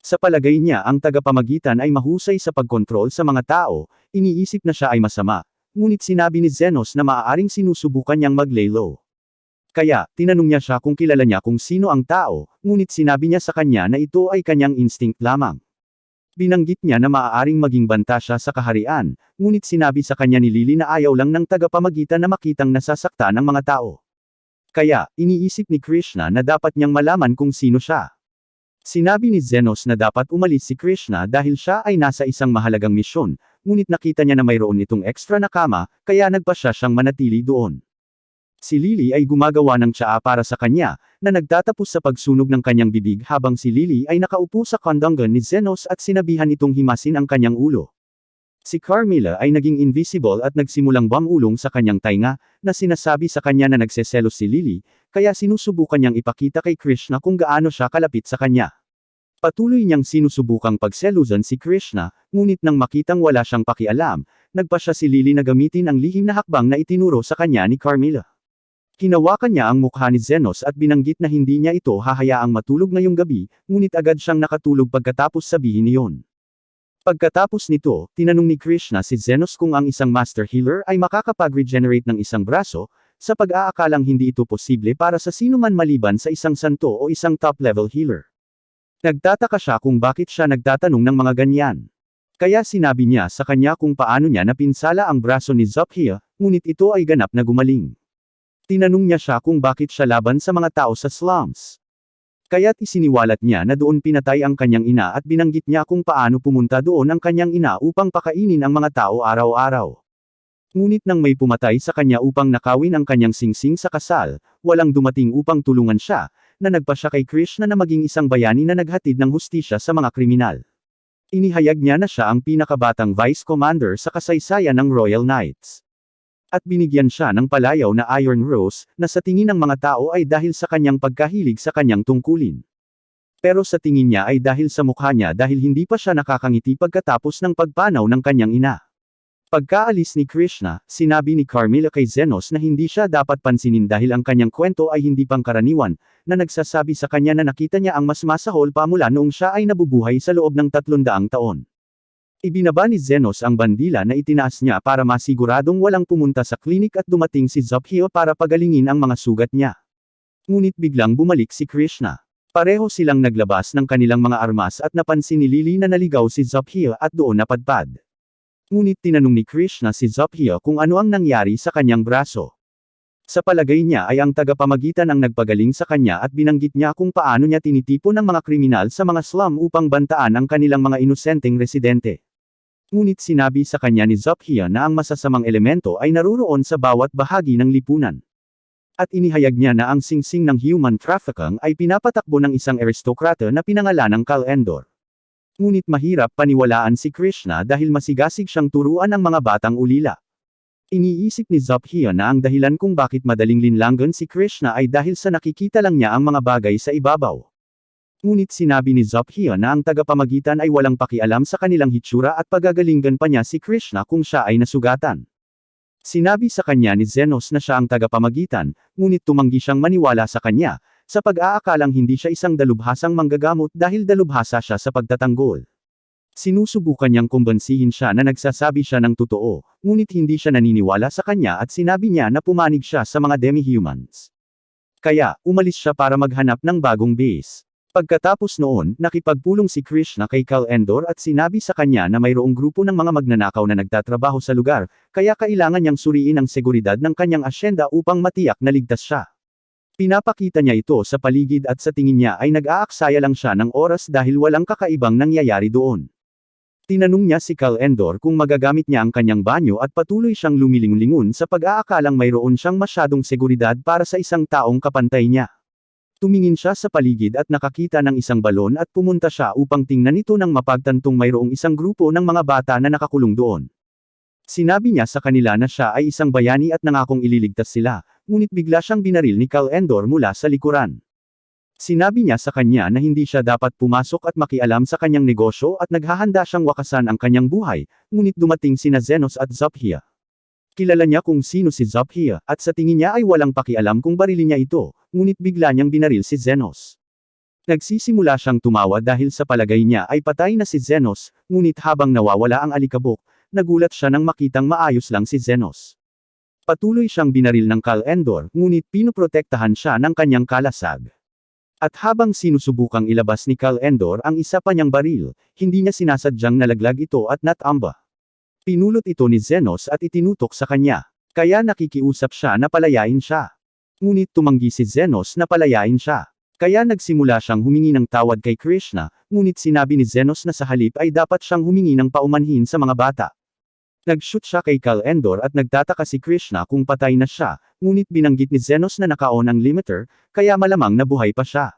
Sa palagay niya ang tagapamagitan ay mahusay sa pagkontrol sa mga tao, iniisip na siya ay masama, ngunit sinabi ni Zenos na maaaring sinusubukan niyang mag-lay low. Kaya, tinanong niya siya kung kilala niya kung sino ang tao, ngunit sinabi niya sa kanya na ito ay kanyang instinct lamang. Binanggit niya na maaaring maging banta siya sa kaharian, ngunit sinabi sa kanya ni Lily na ayaw lang ng tagapamagitan na makitang nasasaktan ng mga tao. Kaya, iniisip ni Krishna na dapat niyang malaman kung sino siya. Sinabi ni Zenos na dapat umalis si Krishna dahil siya ay nasa isang mahalagang misyon, ngunit nakita niya na mayroon itong ekstra na kama, kaya nagpasya siyang manatili doon. Si Lily ay gumagawa ng tsaa para sa kanya, na nagtatapos sa pagsunog ng kanyang bibig habang si Lily ay nakaupo sa kandanggan ni Zenos at sinabihan itong himasin ang kanyang ulo. Si Carmilla ay naging invisible at nagsimulang bangulong sa kanyang tainga, na sinasabi sa kanya na nagseselos si Lily, kaya sinusubukan niyang ipakita kay Krishna kung gaano siya kalapit sa kanya. Patuloy niyang sinusubukang pagselusan si Krishna, ngunit nang makitang wala siyang pakialam, nagpasya si Lily na gamitin ang lihim na hakbang na itinuro sa kanya ni Carmilla. Hinawakan niya ang mukha ni Zenos at binanggit na hindi niya ito hahayaang matulog ngayong gabi, ngunit agad siyang nakatulog pagkatapos sabihin iyon. Pagkatapos nito, tinanong ni Krishna si Zenos kung ang isang master healer ay makakapag-regenerate ng isang braso, sa pag-aakalang hindi ito posible para sa sinuman maliban sa isang santo o isang top-level healer. Nagtataka siya kung bakit siya nagtatanong ng mga ganyan. Kaya sinabi niya sa kanya kung paano niya napinsala ang braso ni Zophion, ngunit ito ay ganap na gumaling. Tinanong niya siya kung bakit siya laban sa mga tao sa slums. Kaya't isiniwalat niya na doon pinatay ang kanyang ina at binanggit niya kung paano pumunta doon ang kanyang ina upang pakainin ang mga tao araw-araw. Ngunit nang may pumatay sa kanya upang nakawin ang kanyang singsing sa kasal, walang dumating upang tulungan siya, na nagpa siya kay Krishna na maging isang bayani na naghatid ng hustisya sa mga kriminal. Inihayag niya na siya ang pinakabatang vice commander sa kasaysayan ng Royal Knights. At binigyan siya ng palayaw na Iron Rose, na sa tingin ng mga tao ay dahil sa kanyang pagkahilig sa kanyang tungkulin. Pero sa tingin niya ay dahil sa mukha niya dahil hindi pa siya nakakangiti pagkatapos ng pagpanaw ng kanyang ina. Pagkaalis ni Krishna, sinabi ni Carmilla kay Zenos na hindi siya dapat pansinin dahil ang kanyang kwento ay hindi pangkaraniwan, na nagsasabi sa kanya na nakita niya ang mas masahol pa mula noong siya ay nabubuhay sa loob ng 300 taon. Ibinaba ni Zenos ang bandila na itinaas niya para masiguradong walang pumunta sa klinik at dumating si Zophia para pagalingin ang mga sugat niya. Ngunit biglang bumalik si Krishna. Pareho silang naglabas ng kanilang mga armas at napansin ni Lily na naligaw si Zophia at doon napadpad. Ngunit tinanong ni Krishna si Zophia kung ano ang nangyari sa kanyang braso. Sa palagay niya ay ang tagapamagitan ang nagpagaling sa kanya at binanggit niya kung paano niya tinitipon ang mga kriminal sa mga slum upang bantaan ang kanilang mga inosenteng residente. Ngunit sinabi sa kanya ni Zophia na ang masasamang elemento ay naruroon sa bawat bahagi ng lipunan. At inihayag niya na ang singsing ng human trafficking ay pinapatakbo ng isang aristokrata na pinangalanang Kalendor. Ngunit mahirap paniwalaan si Krishna dahil masigasig siyang turuan ng mga batang ulila. Iniisip ni Zophia na ang dahilan kung bakit madaling linlangan si Krishna ay dahil sa nakikita lang niya ang mga bagay sa ibabaw. Ngunit sinabi ni Zophia na ang tagapamagitan ay walang pakialam sa kanilang hitsura at pagagalingan pa niya si Krishna kung siya ay nasugatan. Sinabi sa kanya ni Zenos na siya ang tagapamagitan, ngunit tumanggi siyang maniwala sa kanya, sa pag-aakalang hindi siya isang dalubhasang manggagamot dahil dalubhasa siya sa pagtatanggol. Sinusubukan niyang kumbansihin siya na nagsasabi siya ng totoo, ngunit hindi siya naniniwala sa kanya at sinabi niya na pumanig siya sa mga demi-humans. Kaya, umalis siya para maghanap ng bagong base. Pagkatapos noon, nakipagpulong si Krishna kay Kalendor at sinabi sa kanya na mayroong grupo ng mga magnanakaw na nagtatrabaho sa lugar, kaya kailangan niyang suriin ang seguridad ng kanyang asyenda upang matiyak na ligtas siya. Pinapakita niya ito sa paligid at sa tingin niya ay nag-aaksaya lang siya ng oras dahil walang kakaibang nangyayari doon. Tinanong niya si Kalendor kung magagamit niya ang kanyang banyo at patuloy siyang lumilingon sa pag-aakalang mayroon siyang masyadong seguridad para sa isang taong kapantay niya. Tumingin siya sa paligid at nakakita ng isang balon at pumunta siya upang tingnan ito nang mapagtantong mayroong isang grupo ng mga bata na nakakulong doon. Sinabi niya sa kanila na siya ay isang bayani at nangakong ililigtas sila, ngunit bigla siyang binaril ni Kalendor mula sa likuran. Sinabi niya sa kanya na hindi siya dapat pumasok at makialam sa kanyang negosyo at naghahanda siyang wakasan ang kanyang buhay, ngunit dumating sina Zenos at Zophia. Kilala niya kung sino si Zophia, at sa tingin niya ay walang pakialam kung barilin niya ito, ngunit bigla niyang binaril si Zenos. Nagsisimula siyang tumawa dahil sa palagay niya ay patay na si Zenos, ngunit habang nawawala ang alikabok, nagulat siya nang makitang maayos lang si Zenos. Patuloy siyang binaril ng Kalendor, ngunit pinoprotektahan siya ng kanyang kalasag. At habang sinusubukang ilabas ni Kalendor ang isa pa niyang baril, hindi niya sinasadyang nalaglag ito at natamba. Pinulot ito ni Zenos at itinutok sa kanya. Kaya nakikiusap siya na palayain siya. Ngunit tumanggi si Zenos na palayain siya. Kaya nagsimula siyang humingi ng tawad kay Krishna, ngunit sinabi ni Zenos na sa halip ay dapat siyang humingi ng paumanhin sa mga bata. Nag-shoot siya kay Kalendor at nagtataka si Krishna kung patay na siya, ngunit binanggit ni Zenos na naka-on ang limiter, kaya malamang nabuhay pa siya.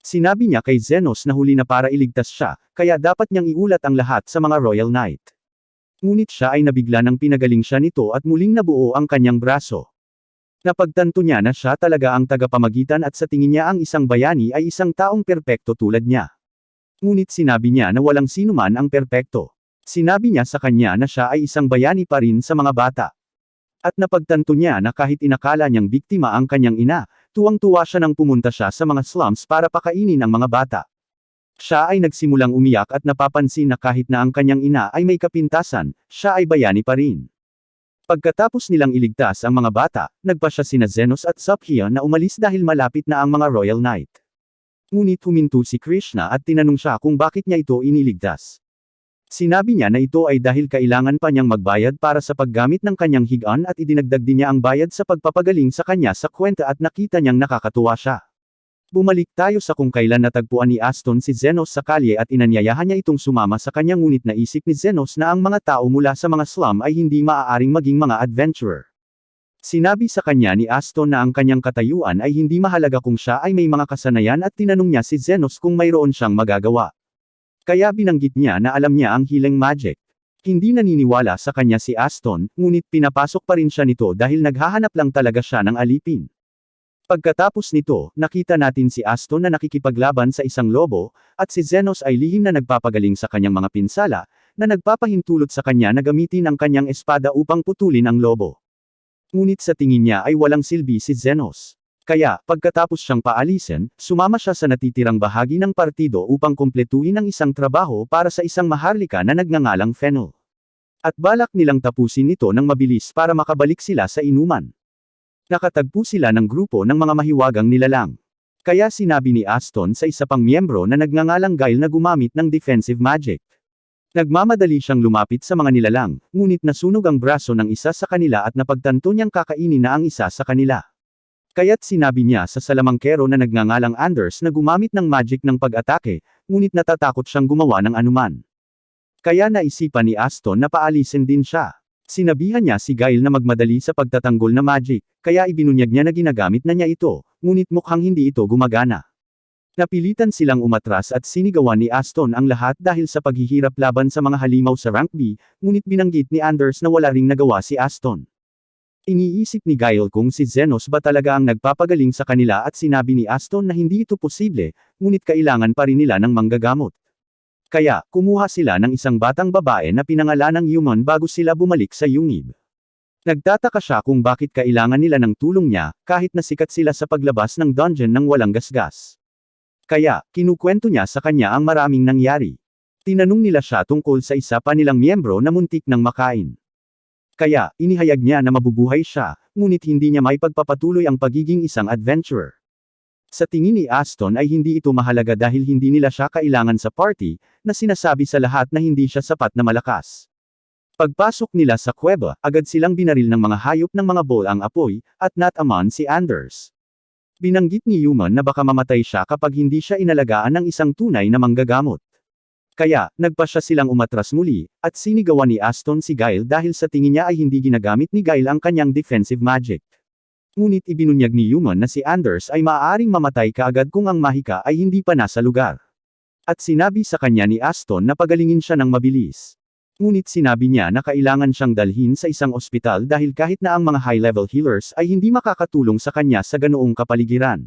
Sinabi niya kay Zenos na huli na para iligtas siya, kaya dapat niyang iulat ang lahat sa mga Royal Knight. Ngunit siya ay nabigla nang pinagaling siya nito at muling nabuo ang kanyang braso. Napagtanto niya na siya talaga ang tagapamagitan at sa tingin niya ang isang bayani ay isang taong perpekto tulad niya. Ngunit sinabi niya na walang sinuman ang perpekto. Sinabi niya sa kanya na siya ay isang bayani pa rin sa mga bata. At napagtanto niya na kahit inakala niyang biktima ang kanyang ina, tuwang-tuwa siya nang pumunta siya sa mga slums para pakainin ang mga bata. Siya ay nagsimulang umiyak at napapansin na kahit na ang kanyang ina ay may kapintasan, siya ay bayani pa rin. Pagkatapos nilang iligtas ang mga bata, nagpa siya sina Zenos at Zophia na umalis dahil malapit na ang mga Royal Knight. Ngunit huminto si Krishna at tinanong siya kung bakit niya ito iniligtas. Sinabi niya na ito ay dahil kailangan pa niyang magbayad para sa paggamit ng kanyang higaan at idinagdag din niya ang bayad sa pagpapagaling sa kanya sa kwenta at nakita niyang nakakatuwa siya. Bumalik tayo sa kung kailan natagpuan ni Aston si Zenos sa kalye at inanyayahan niya itong sumama sa kanya, ngunit naisip ni Zenos na ang mga tao mula sa mga slum ay hindi maaaring maging mga adventurer. Sinabi sa kanya ni Aston na ang kanyang katayuan ay hindi mahalaga kung siya ay may mga kasanayan at tinanong niya si Zenos kung mayroon siyang magagawa. Kaya binanggit niya na alam niya ang healing magic. Hindi naniniwala sa kanya si Aston, ngunit pinapasok pa rin siya nito dahil naghahanap lang talaga siya ng alipin. Pagkatapos nito, nakita natin si Aston na nakikipaglaban sa isang lobo, at si Zenos ay lihim na nagpapagaling sa kanyang mga pinsala, na nagpapahintulot sa kanya na gamitin ang kanyang espada upang putulin ang lobo. Ngunit sa tingin niya ay walang silbi si Zenos. Kaya, pagkatapos siyang paalisin, sumama siya sa natitirang bahagi ng partido upang kumpletuhin ang isang trabaho para sa isang maharlika na nagngangalang Fennel. At balak nilang tapusin ito ng mabilis para makabalik sila sa inuman. Nakatagpo sila ng grupo ng mga mahiwagang nilalang. Kaya sinabi ni Aston sa isa pang miyembro na nagngangalang Guile na gumamit ng defensive magic. Nagmamadali siyang lumapit sa mga nilalang, ngunit nasunog ang braso ng isa sa kanila at napagtanto niyang kakainin na ang isa sa kanila. Kaya't sinabi niya sa salamangkero na nagngangalang Anders na gumamit ng magic ng pag-atake, ngunit natatakot siyang gumawa ng anuman. Kaya naisipan ni Aston na paalisin din siya. Sinabihan niya si Guile na magmadali sa pagtatanggol na magic, kaya ibinunyag niya na ginagamit na niya ito, ngunit mukhang hindi ito gumagana. Napilitan silang umatras at sinigawan ni Aston ang lahat dahil sa paghihirap laban sa mga halimaw sa rank B, ngunit binanggit ni Anders na wala ring nagawa si Aston. Iniisip ni Guile kung si Zenos ba talaga ang nagpapagaling sa kanila at sinabi ni Aston na hindi ito posible, ngunit kailangan pa rin nila ng manggagamot. Kaya, kumuha sila ng isang batang babae na pinangalanang Human bago sila bumalik sa yungib. Nagtataka siya kung bakit kailangan nila ng tulong niya, kahit na sikat sila sa paglabas ng dungeon ng walang gasgas. Kaya, kinukwento niya sa kanya ang maraming nangyari. Tinanong nila siya tungkol sa isa pa nilang miyembro na muntik ng makain. Kaya, inihayag niya na mabubuhay siya, ngunit hindi niya maipagpapatuloy ang pagiging isang adventurer. Sa tingin ni Aston ay hindi ito mahalaga dahil hindi nila siya kailangan sa party, na sinasabi sa lahat na hindi siya sapat na malakas. Pagpasok nila sa kuweba, agad silang binaril ng mga hayop ng mga bol ang apoy, at natamaan si Anders. Binanggit ni Human na baka mamatay siya kapag hindi siya inalagaan ng isang tunay na manggagamot. Kaya, nagpasya silang umatras muli, at sinigawan ni Aston si Guile dahil sa tingin niya ay hindi ginagamit ni Guile ang kanyang defensive magic. Ngunit ibinunyag ni Human na si Anders ay maaaring mamatay kaagad kung ang mahika ay hindi pa nasa lugar. At sinabi sa kanya ni Aston na pagalingin siya ng mabilis. Ngunit sinabi niya na kailangan siyang dalhin sa isang ospital dahil kahit na ang mga high-level healers ay hindi makakatulong sa kanya sa ganoong kapaligiran.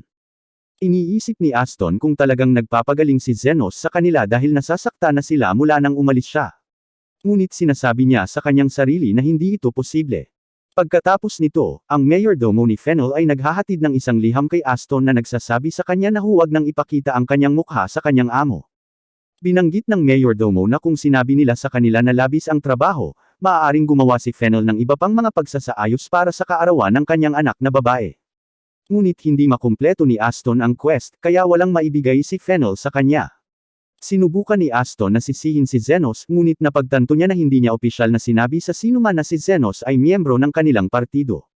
Iniisip ni Aston kung talagang nagpapagaling si Zenos sa kanila dahil nasasakta na sila mula nang umalis siya. Ngunit sinasabi niya sa kanyang sarili na hindi ito posible. Pagkatapos nito, ang mayordomo ni Fennel ay naghahatid ng isang liham kay Aston na nagsasabi sa kanya na huwag nang ipakita ang kanyang mukha sa kanyang amo. Binanggit ng mayordomo na kung sinabi nila sa kanila na labis ang trabaho, maaaring gumawa si Fennel ng iba pang mga pagsasaayos para sa kaarawan ng kanyang anak na babae. Ngunit hindi makumpleto ni Aston ang quest, kaya walang maibigay si Fennel sa kanya. Sinubukan ni Aston na sisihin si Zenos, ngunit napagtanto niya na hindi niya opisyal na sinabi sa sinuman na si Zenos ay miyembro ng kanilang partido.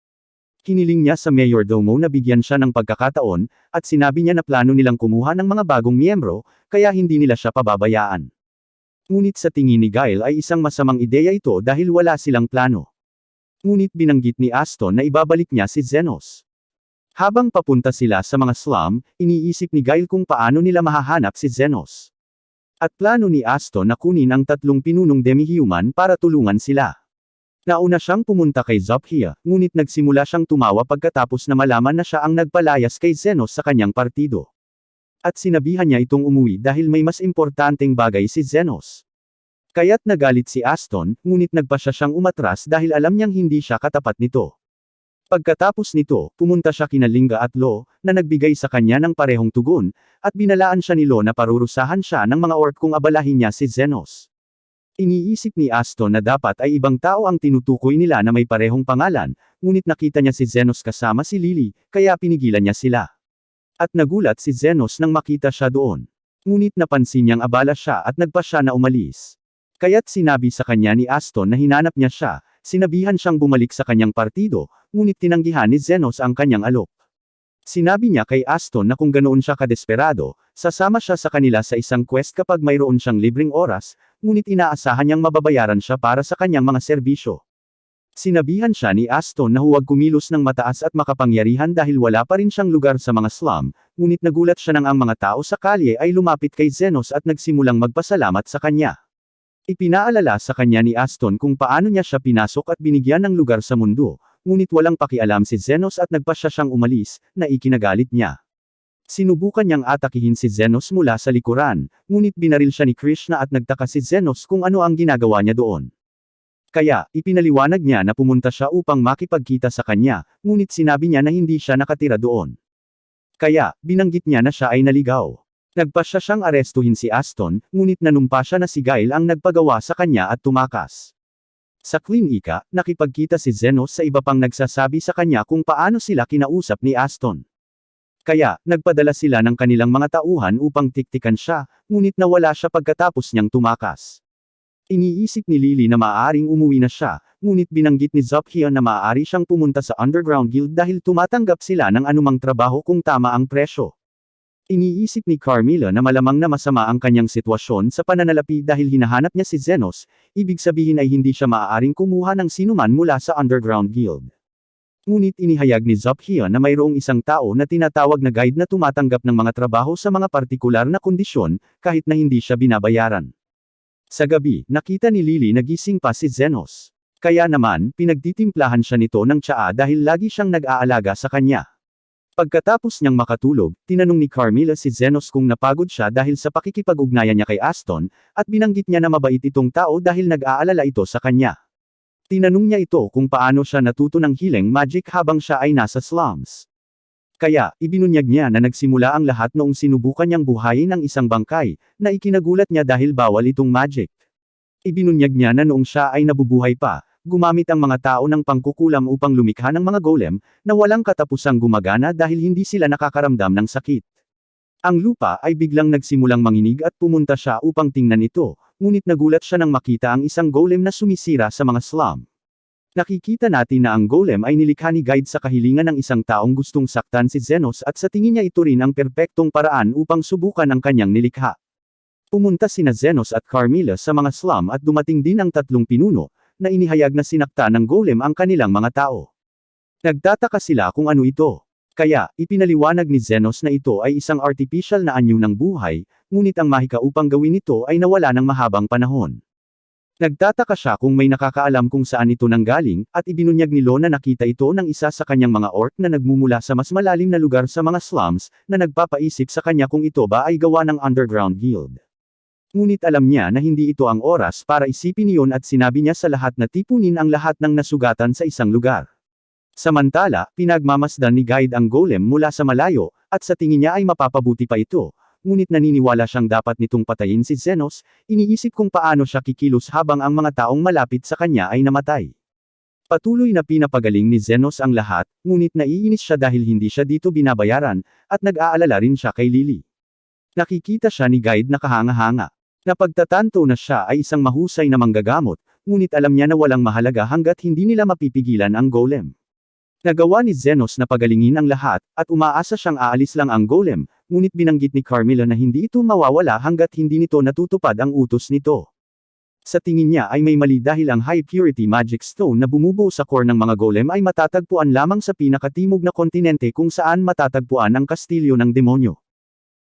Hiniling niya sa mayordomo na bigyan siya ng pagkakataon, at sinabi niya na plano nilang kumuha ng mga bagong miyembro, kaya hindi nila siya pababayaan. Ngunit sa tingin ni Guile ay isang masamang ideya ito dahil wala silang plano. Ngunit binanggit ni Aston na ibabalik niya si Zenos. Habang papunta sila sa mga slum, iniisip ni Guile kung paano nila mahahanap si Zenos. At plano ni Aston na kunin ang 3 pinunong demi-human para tulungan sila. Nauna siyang pumunta kay Zophia, ngunit nagsimula siyang tumawa pagkatapos na malaman na siya ang nagpalayas kay Zenos sa kanyang partido. At sinabihan niya itong umuwi dahil may mas importanteng bagay si Zenos. Kaya't nagalit si Aston, ngunit nagpasya siyang umatras dahil alam niyang hindi siya katapat nito. Pagkatapos nito, pumunta siya kina Linga at Lo, na nagbigay sa kanya ng parehong tugon, at binalaan siya ni Lo na parurusahan siya ng mga orc kung abalahin niya si Zenos. Iniisip ni Aston na dapat ay ibang tao ang tinutukoy nila na may parehong pangalan, ngunit nakita niya si Zenos kasama si Lily, kaya pinigilan niya sila. At nagulat si Zenos nang makita siya doon. Ngunit napansin niyang abala siya at nagpa siya na umalis. Kaya't sinabi sa kanya ni Aston na hinanap niya siya, sinabihan siyang bumalik sa kanyang partido, ngunit tinanggihan ni Zenos ang kanyang alok. Sinabi niya kay Aston na kung ganoon siya kadesperado, sasama siya sa kanila sa isang quest kapag mayroon siyang libreng oras, ngunit inaasahan niyang mababayaran siya para sa kanyang mga serbisyo. Sinabihan siya ni Aston na huwag kumilos ng mataas at makapangyarihan dahil wala pa rin siyang lugar sa mga slum, ngunit nagulat siya nang ang mga tao sa kalye ay lumapit kay Zenos at nagsimulang magpasalamat sa kanya. Ipinaalala sa kanya ni Aston kung paano niya siya pinasok at binigyan ng lugar sa mundo, ngunit walang pakialam si Zenos at nagpasya siyang umalis, na ikinagalit niya. Sinubukan niyang atakihin si Zenos mula sa likuran, ngunit binaril siya ni Krishna at nagtaka si Zenos kung ano ang ginagawa niya doon. Kaya, ipinaliwanag niya na pumunta siya upang makipagkita sa kanya, ngunit sinabi niya na hindi siya nakatira doon. Kaya, binanggit niya na siya ay naligaw. Nagpasya siyang arestuhin si Aston, ngunit nanumpa siya na si Guile ang nagpagawa sa kanya at tumakas. Sa klinika, nakipagkita si Zenos sa iba pang nagsasabi sa kanya kung paano sila kinausap ni Aston. Kaya, nagpadala sila ng kanilang mga tauhan upang tiktikan siya, ngunit nawala siya pagkatapos niyang tumakas. Iniisip ni Lily na maaaring umuwi na siya, ngunit binanggit ni Zophion na maaari siyang pumunta sa Underground Guild dahil tumatanggap sila ng anumang trabaho kung tama ang presyo. Iniisip ni Carmilla na malamang na masama ang kanyang sitwasyon sa pananalapi dahil hinahanap niya si Zenos, ibig sabihin ay hindi siya maaaring kumuha ng sinuman mula sa Underground Guild. Ngunit inihayag ni Zophion na mayroong isang tao na tinatawag na guide na tumatanggap ng mga trabaho sa mga partikular na kondisyon, kahit na hindi siya binabayaran. Sa gabi, nakita ni Lily na gising pa si Zenos. Kaya naman, pinagtitimplahan siya nito ng tsaa dahil lagi siyang nag-aalaga sa kanya. Pagkatapos niyang makatulog, tinanong ni Carmilla si Zenos kung napagod siya dahil sa pakikipag-ugnayan niya kay Aston, at binanggit niya na mabait itong tao dahil nag-aalala ito sa kanya. Tinanong niya ito kung paano siya natuto ng healing magic habang siya ay nasa slums. Kaya, ibinunyag niya na nagsimula ang lahat noong sinubukan niyang buhayin ang isang bangkay, na ikinagulat niya dahil bawal itong magic. Ibinunyag niya na noong siya ay nabubuhay pa, gumamit ang mga tao ng pangkukulam upang lumikha ng mga golem, na walang katapusang gumagana dahil hindi sila nakakaramdam ng sakit. Ang lupa ay biglang nagsimulang manginig at pumunta siya upang tingnan ito, ngunit nagulat siya nang makita ang isang golem na sumisira sa mga slum. Nakikita natin na ang golem ay nilikha ni Guide sa kahilingan ng isang taong gustong saktan si Zenos at sa tingin niya ito rin ang perpektong paraan upang subukan ang kanyang nilikha. Pumunta sina Zenos at Carmilla sa mga slum at dumating din ang tatlong pinuno, na inihayag na sinakta ng golem ang kanilang mga tao. Nagtataka sila kung ano ito. Kaya, ipinaliwanag ni Zenos na ito ay isang artificial na anyo ng buhay, ngunit ang mahika upang gawin ito ay nawala ng mahabang panahon. Nagtataka siya kung may nakakaalam kung saan ito nanggaling, at ibinunyag ni Lo na nakita ito ng isa sa kanyang mga orc na nagmumula sa mas malalim na lugar sa mga slums, na nagpapaisip sa kanya kung ito ba ay gawa ng Underground Guild. Ngunit alam niya na hindi ito ang oras para isipin iyon at sinabi niya sa lahat na tipunin ang lahat ng nasugatan sa isang lugar. Samantala, pinagmamasdan ni Guide ang golem mula sa malayo, at sa tingin niya ay mapapabuti pa ito, ngunit naniniwala siyang dapat nitong patayin si Zenos, iniisip kung paano siya kikilos habang ang mga taong malapit sa kanya ay namatay. Patuloy na pinapagaling ni Zenos ang lahat, ngunit naiinis siya dahil hindi siya dito binabayaran, at nag-aalala rin siya kay Lily. Nakikita siya ni Guide na kahanga-hanga. Napagtatanto na siya ay isang mahusay na manggagamot, ngunit alam niya na walang mahalaga hanggat hindi nila mapipigilan ang golem. Nagawa ni Zenos na pagalingin ang lahat, at umaasa siyang aalis lang ang golem, ngunit binanggit ni Carmilla na hindi ito mawawala hanggat hindi nito natutupad ang utos nito. Sa tingin niya ay may mali dahil ang high purity magic stone na bumubuo sa core ng mga golem ay matatagpuan lamang sa pinakatimog na kontinente kung saan matatagpuan ang kastilyo ng demonyo.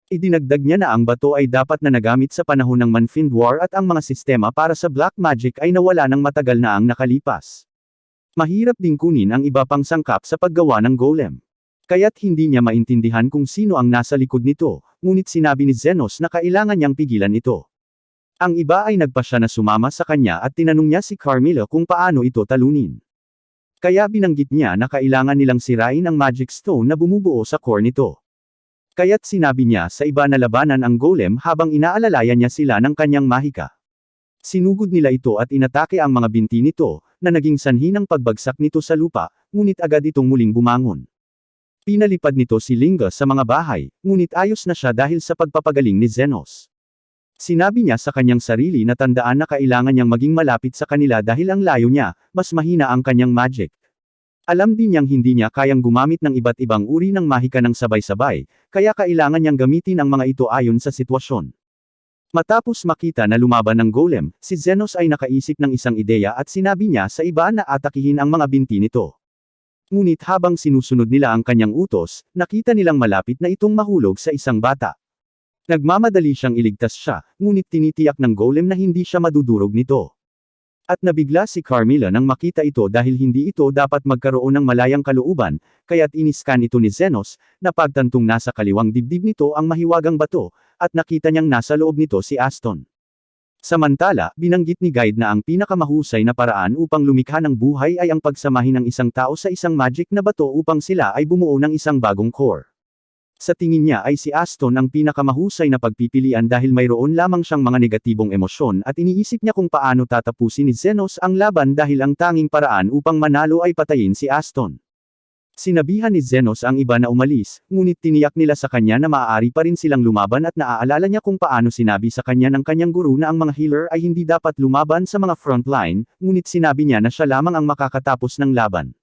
Idinagdag niya na ang bato ay dapat na nagamit sa panahon ng Manfind War at ang mga sistema para sa black magic ay nawala ng matagal na ang nakalipas. Mahirap ding kunin ang iba pang sangkap sa paggawa ng golem. Kaya't hindi niya maintindihan kung sino ang nasa likod nito, ngunit sinabi ni Zenos na kailangan niyang pigilan ito. Ang iba ay nagpasya na sumama sa kanya at tinanong niya si Carmilla kung paano ito talunin. Kaya binanggit niya na kailangan nilang sirain ang magic stone na bumubuo sa core nito. Kaya't sinabi niya sa iba na labanan ang golem habang inaalalayan niya sila ng kanyang mahika. Sinugod nila ito at inatake ang mga binti nito, na naging sanhi ng pagbagsak nito sa lupa, ngunit agad itong muling bumangon. Pinalipad nito si Linga sa mga bahay, ngunit ayos na siya dahil sa pagpapagaling ni Zenos. Sinabi niya sa kanyang sarili na tandaan na kailangan niyang maging malapit sa kanila dahil ang layo niya, mas mahina ang kanyang magic. Alam din niyang hindi niya kayang gumamit ng iba't ibang uri ng mahika ng sabay-sabay, kaya kailangan niyang gamitin ang mga ito ayon sa sitwasyon. Matapos makita na lumaban ng golem, si Zenos ay nakaisip ng isang ideya at sinabi niya sa iba na atakihin ang mga binti nito. Ngunit habang sinusunod nila ang kanyang utos, nakita nilang malapit na itong mahulog sa isang bata. Nagmamadali siyang iligtas siya, ngunit tinitiyak ng golem na hindi siya madudurog nito. At nabigla si Carmilla nang makita ito dahil hindi ito dapat magkaroon ng malayang kalooban, kaya't iniskan ito ni Zenos, na pagtantong nasa kaliwang dibdib nito ang mahiwagang bato, at nakita niyang nasa loob nito si Aston. Samantala, binanggit ni Guide na ang pinakamahusay na paraan upang lumikha ng buhay ay ang pagsamahin ng isang tao sa isang magic na bato upang sila ay bumuo ng isang bagong core. Sa tingin niya ay si Aston ang pinakamahusay na pagpipilian dahil mayroon lamang siyang mga negatibong emosyon at iniisip niya kung paano tatapusin ni Zenos ang laban dahil ang tanging paraan upang manalo ay patayin si Aston. Sinabihan ni Zenos ang iba na umalis, ngunit tiniyak nila sa kanya na maaari pa rin silang lumaban at naaalala niya kung paano sinabi sa kanya ng kanyang guru na ang mga healer ay hindi dapat lumaban sa mga frontline, ngunit sinabi niya na siya lamang ang makakatapos ng laban.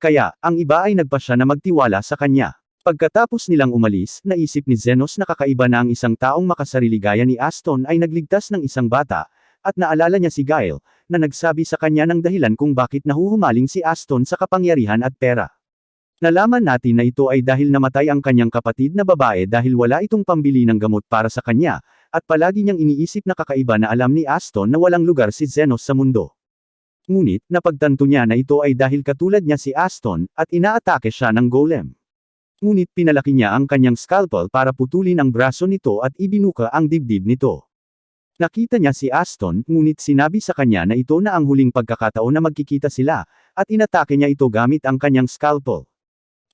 Kaya, ang iba ay nagpa siya na magtiwala sa kanya. Pagkatapos nilang umalis, naisip ni Zenos na kakaiba na ang isang taong makasarili gaya ni Aston ay nagligtas ng isang bata, at naalala niya si Guile, na nagsabi sa kanya ng dahilan kung bakit nahuhumaling si Aston sa kapangyarihan at pera. Nalaman natin na ito ay dahil namatay ang kanyang kapatid na babae dahil wala itong pambili ng gamot para sa kanya, at palagi niyang iniisip na kakaiba na alam ni Aston na walang lugar si Zenos sa mundo. Ngunit, napagtanto niya na ito ay dahil katulad niya si Aston, at inaatake siya ng golem. Ngunit pinalaki niya ang kanyang scalpel para putulin ang braso nito at ibinuka ang dibdib nito. Nakita niya si Aston, ngunit sinabi sa kanya na ito na ang huling pagkakataon na magkikita sila, at inatake niya ito gamit ang kanyang scalpel.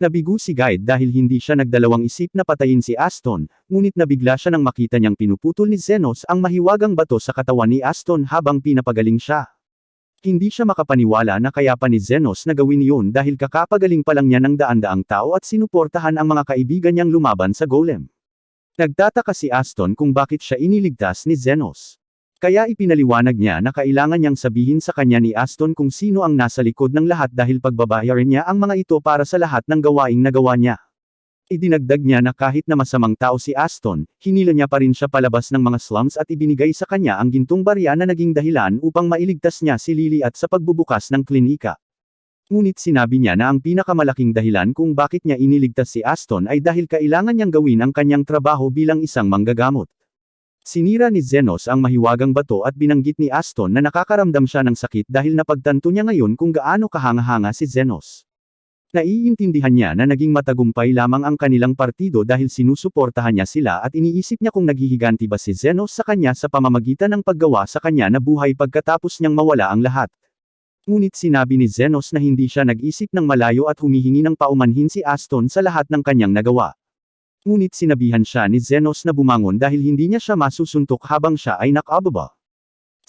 Nabigo si Guide dahil hindi siya nagdalawang isip na patayin si Aston, ngunit nabigla siya nang makita niyang pinuputol ni Zenos ang mahiwagang bato sa katawan ni Aston habang pinapagaling siya. Hindi siya makapaniwala na kaya pa ni Zenos na gawin yun dahil kakapagaling pa lang niya ng daan-daang tao at sinuportahan ang mga kaibigan niyang lumaban sa golem. Nagtataka si Aston kung bakit siya iniligtas ni Zenos. Kaya ipinaliwanag niya na kailangan niyang sabihin sa kanya ni Aston kung sino ang nasa likod ng lahat dahil pagbabayaran niya ang mga ito para sa lahat ng gawaing nagawa niya. Idinagdag niya na kahit na masamang tao si Aston, hinila niya pa rin siya palabas ng mga slums at ibinigay sa kanya ang gintong barya na naging dahilan upang mailigtas niya si Lily at sa pagbubukas ng klinika. Ngunit sinabi niya na ang pinakamalaking dahilan kung bakit niya iniligtas si Aston ay dahil kailangan niyang gawin ang kanyang trabaho bilang isang manggagamot. Sinira ni Zenos ang mahiwagang bato at binanggit ni Aston na nakakaramdam siya ng sakit dahil napagtanto niya ngayon kung gaano kahanga-hanga si Zenos. Naiintindihan niya na naging matagumpay lamang ang kanilang partido dahil sinusuportahan niya sila at iniisip niya kung naghihiganti ba si Zenos sa kanya sa pamamagitan ng paggawa sa kanya na buhay pagkatapos niyang mawala ang lahat. Ngunit sinabi ni Zenos na hindi siya nag-isip ng malayo at humihingi ng paumanhin si Aston sa lahat ng kanyang nagawa. Ngunit sinabihan siya ni Zenos na bumangon dahil hindi niya siya masusuntok habang siya ay nakababa.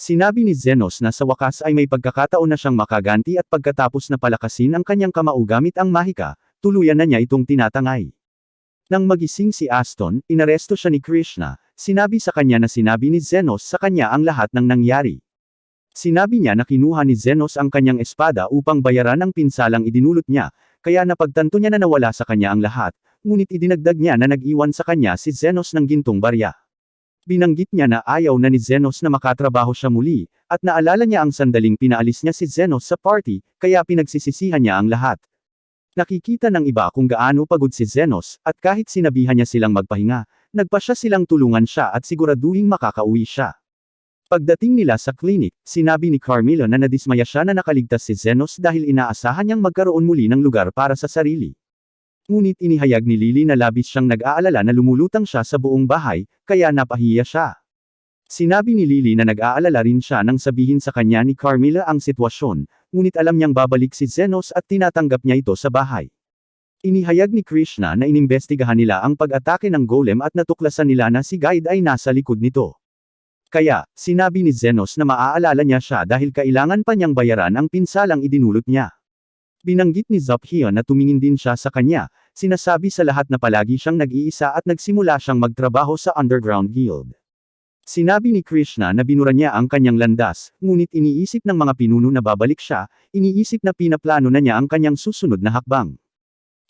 Sinabi ni Zenos na sa wakas ay may pagkakataon na siyang makaganti at pagkatapos na palakasin ang kanyang kamao gamit ang mahika, tuluyan na niya itong tinatangay. Nang magising si Aston, inaresto siya ni Krishna, sinabi sa kanya na sinabi ni Zenos sa kanya ang lahat ng nangyari. Sinabi niya na kinuha ni Zenos ang kanyang espada upang bayaran ang pinsalang idinulot niya, kaya napagtanto niya na nawala sa kanya ang lahat, ngunit idinagdag niya na nag-iwan sa kanya si Zenos ng gintong barya. Binanggit niya na ayaw na ni Zenos na makatrabaho siya muli, at naalala niya ang sandaling pinaalis niya si Zenos sa party, kaya pinagsisisihan niya ang lahat. Nakikita ng iba kung gaano pagod si Zenos, at kahit sinabihan niya silang magpahinga, nagpa siya silang tulungan siya at siguraduhing makakauwi siya. Pagdating nila sa clinic, sinabi ni Carmilla na nadismaya siya na nakaligtas si Zenos dahil inaasahan niyang magkaroon muli ng lugar para sa sarili. Ngunit inihayag ni Lily na labis siyang nag-aalala na lumulutang siya sa buong bahay, kaya napahiya siya. Sinabi ni Lily na nag-aalala rin siya nang sabihin sa kanya ni Carmilla ang sitwasyon, ngunit alam niyang babalik si Zenos at tinatanggap niya ito sa bahay. Inihayag ni Krishna na inimbestigahan nila ang pag-atake ng golem at natuklasan nila na si Guide ay nasa likod nito. Kaya, sinabi ni Zenos na maaalala niya siya dahil kailangan pa niyang bayaran ang pinsalang idinulot niya. Binanggit ni Zophion na tumingin din siya sa kanya, sinasabi sa lahat na palagi siyang nag-iisa at nagsimula siyang magtrabaho sa Underground Guild. Sinabi ni Krishna na binura niya ang kanyang landas, ngunit iniisip ng mga pinuno na babalik siya, iniisip na pinaplano na niya ang kanyang susunod na hakbang.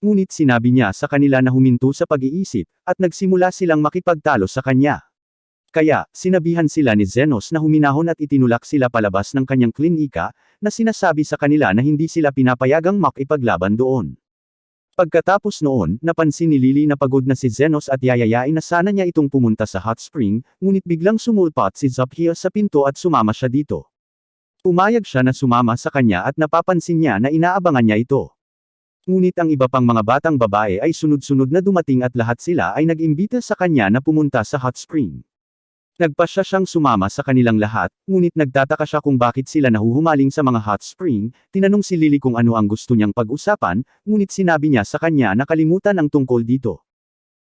Ngunit sinabi niya sa kanila na huminto sa pag-iisip, at nagsimula silang makipagtalo sa kanya. Kaya, sinabihan sila ni Zenos na huminahon at itinulak sila palabas ng kanyang klinika, na sinasabi sa kanila na hindi sila pinapayagang makipaglaban doon. Pagkatapos noon, napansin ni Lily na pagod na si Zenos at yayayain na sana niya itong pumunta sa hot spring, ngunit biglang sumulpot si Zophia sa pinto at sumama siya dito. Pumayag siya na sumama sa kanya at napapansin niya na inaabangan niya ito. Ngunit ang iba pang mga batang babae ay sunod-sunod na dumating at lahat sila ay nag-imbita sa kanya na pumunta sa hot spring. Nagpasya siyang sumama sa kanilang lahat, ngunit nagtataka siya kung bakit sila nahuhumaling sa mga hot spring. Tinanong si Lily kung ano ang gusto niyang pag-usapan, ngunit sinabi niya sa kanya na kalimutan ang tungkol dito.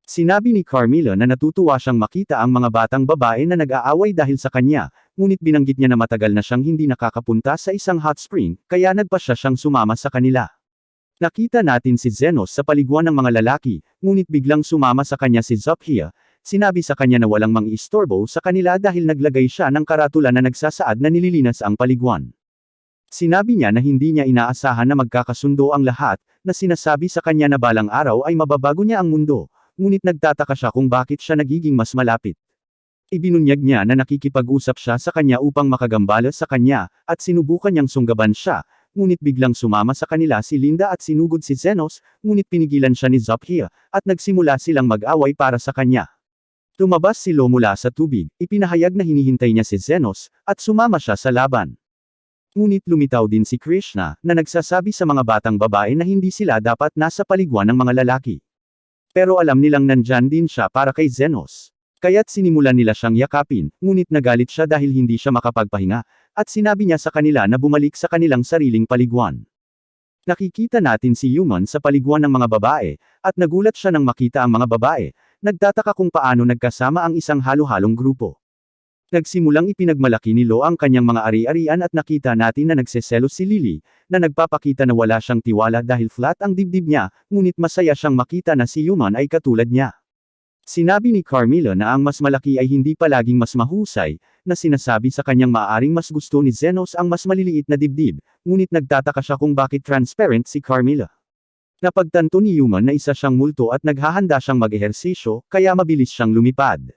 Sinabi ni Carmilla na natutuwa siyang makita ang mga batang babae na nag-aaway dahil sa kanya, ngunit binanggit niya na matagal na siyang hindi nakakapunta sa isang hot spring, kaya nagpasya siyang sumama sa kanila. Nakita natin si Zenos sa paliguan ng mga lalaki, ngunit biglang sumama sa kanya si Zophia. Sinabi sa kanya na walang mang-istorbo sa kanila dahil naglagay siya ng karatula na nagsasaad na nililinas ang paliguan. Sinabi niya na hindi niya inaasahan na magkakasundo ang lahat, na sinasabi sa kanya na balang araw ay mababago niya ang mundo, ngunit nagtataka siya kung bakit siya nagiging mas malapit. Ibinunyag niya na nakikipag-usap siya sa kanya upang makagambala sa kanya, at sinubukan niyang sunggaban siya, ngunit biglang sumama sa kanila si Linda at sinugod si Zenos, ngunit pinigilan siya ni Zophia, at nagsimula silang mag-away para sa kanya. Lumabas si Lo mula sa tubig, ipinahayag na hinihintay niya si Zenos, at sumama siya sa laban. Ngunit lumitaw din si Krishna, na nagsasabi sa mga batang babae na hindi sila dapat nasa paliguan ng mga lalaki. Pero alam nilang nandyan din siya para kay Zenos. Kaya't sinimulan nila siyang yakapin, ngunit nagalit siya dahil hindi siya makapagpahinga, at sinabi niya sa kanila na bumalik sa kanilang sariling paliguan. Nakikita natin si Human sa paliguan ng mga babae, at nagulat siya nang makita ang mga babae. Nagtataka kung paano nagkasama ang isang halo-halong grupo. Nagsimulang ipinagmalaki ni Lo ang kanyang mga ari-arian at nakita natin na nagseselos si Lily, na nagpapakita na wala siyang tiwala dahil flat ang dibdib niya, ngunit masaya siyang makita na si Human ay katulad niya. Sinabi ni Carmilla na ang mas malaki ay hindi palaging mas mahusay, na sinasabi sa kanyang maaaring mas gusto ni Zenos ang mas maliliit na dibdib, ngunit nagtataka siya kung bakit transparent si Carmilla. Napagtanto ni Human na isa siyang multo at naghahanda siyang mag-ehersisyo, kaya mabilis siyang lumipad.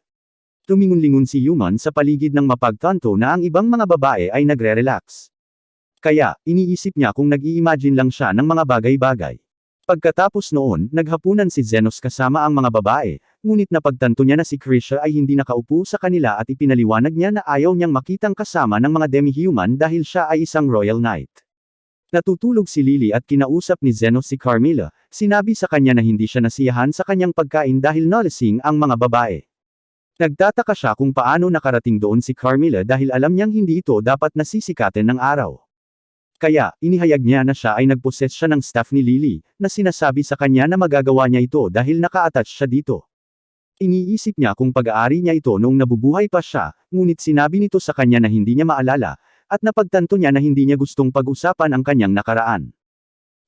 Tumingon-lingon si Human sa paligid ng mapagtanto na ang ibang mga babae ay nagre-relax. Kaya, iniisip niya kung nag-i-imagine lang siya ng mga bagay-bagay. Pagkatapos noon, naghapunan si Zenos kasama ang mga babae, ngunit napagtanto niya na si Krisha ay hindi nakaupo sa kanila at ipinaliwanag niya na ayaw niyang makitang kasama ng mga demi-human dahil siya ay isang royal knight. Natutulog si Lily at kinausap ni Zenos si Carmilla, sinabi sa kanya na hindi siya nasiyahan sa kanyang pagkain dahil nalasing ang mga babae. Nagtataka siya kung paano nakarating doon si Carmilla dahil alam niyang hindi ito dapat nasisikatin ng araw. Kaya, inihayag niya na siya ay nagposes siya ng staff ni Lily, na sinasabi sa kanya na magagawa niya ito dahil naka-attach siya dito. Iniisip niya kung pag-aari niya ito noong nabubuhay pa siya, ngunit sinabi nito sa kanya na hindi niya maalala, at napagtanto niya na hindi niya gustong pag-usapan ang kanyang nakaraan.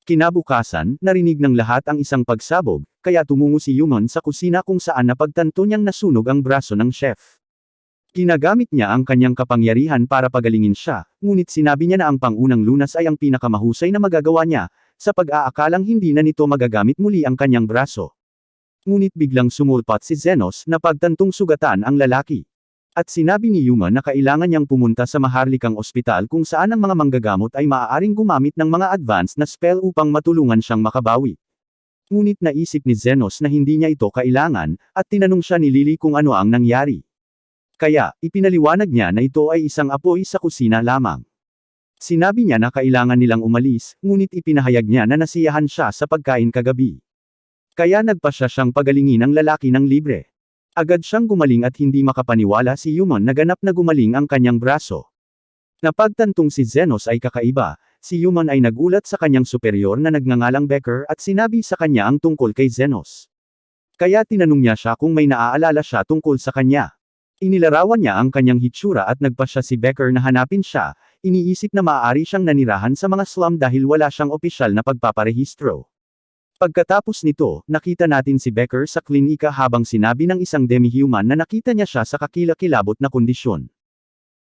Kinabukasan, narinig ng lahat ang isang pagsabog, kaya tumungo si Human sa kusina kung saan napagtanto niyang nasunog ang braso ng chef. Ginagamit niya ang kanyang kapangyarihan para pagalingin siya, ngunit sinabi niya na ang pangunang lunas ay ang pinakamahusay na magagawa niya, sa pag-aakalang hindi na nito magagamit muli ang kanyang braso. Ngunit biglang sumulpot si Zenos na pagtantong sugatan ang lalaki. At sinabi ni Human na kailangan niyang pumunta sa maharlikang ospital kung saan ang mga manggagamot ay maaaring gumamit ng mga advanced na spell upang matulungan siyang makabawi. Ngunit naisip ni Zenos na hindi niya ito kailangan, at tinanong siya ni Lily kung ano ang nangyari. Kaya, ipinaliwanag niya na ito ay isang apoy sa kusina lamang. Sinabi niya na kailangan nilang umalis, ngunit ipinahayag niya na nasiyahan siya sa pagkain kagabi. Kaya nagpasya siyang pagalingin ang lalaki ng libre. Agad siyang gumaling at hindi makapaniwala si Human na ganap na gumaling ang kanyang braso. Napagtantong si Zenos ay kakaiba, si Human ay nagulat sa kanyang superior na nagngangalang Becker at sinabi sa kanya ang tungkol kay Zenos. Kaya tinanong niya siya kung may naaalala siya tungkol sa kanya. Inilarawan niya ang kanyang hitsura at nagpasya si Becker na hanapin siya, iniisip na maaari siyang nanirahan sa mga slum dahil wala siyang opisyal na pagpaparehistro. Pagkatapos nito, nakita natin si Becker sa klinika habang sinabi ng isang demi-human na nakita niya siya sa kakilakilabot na kondisyon.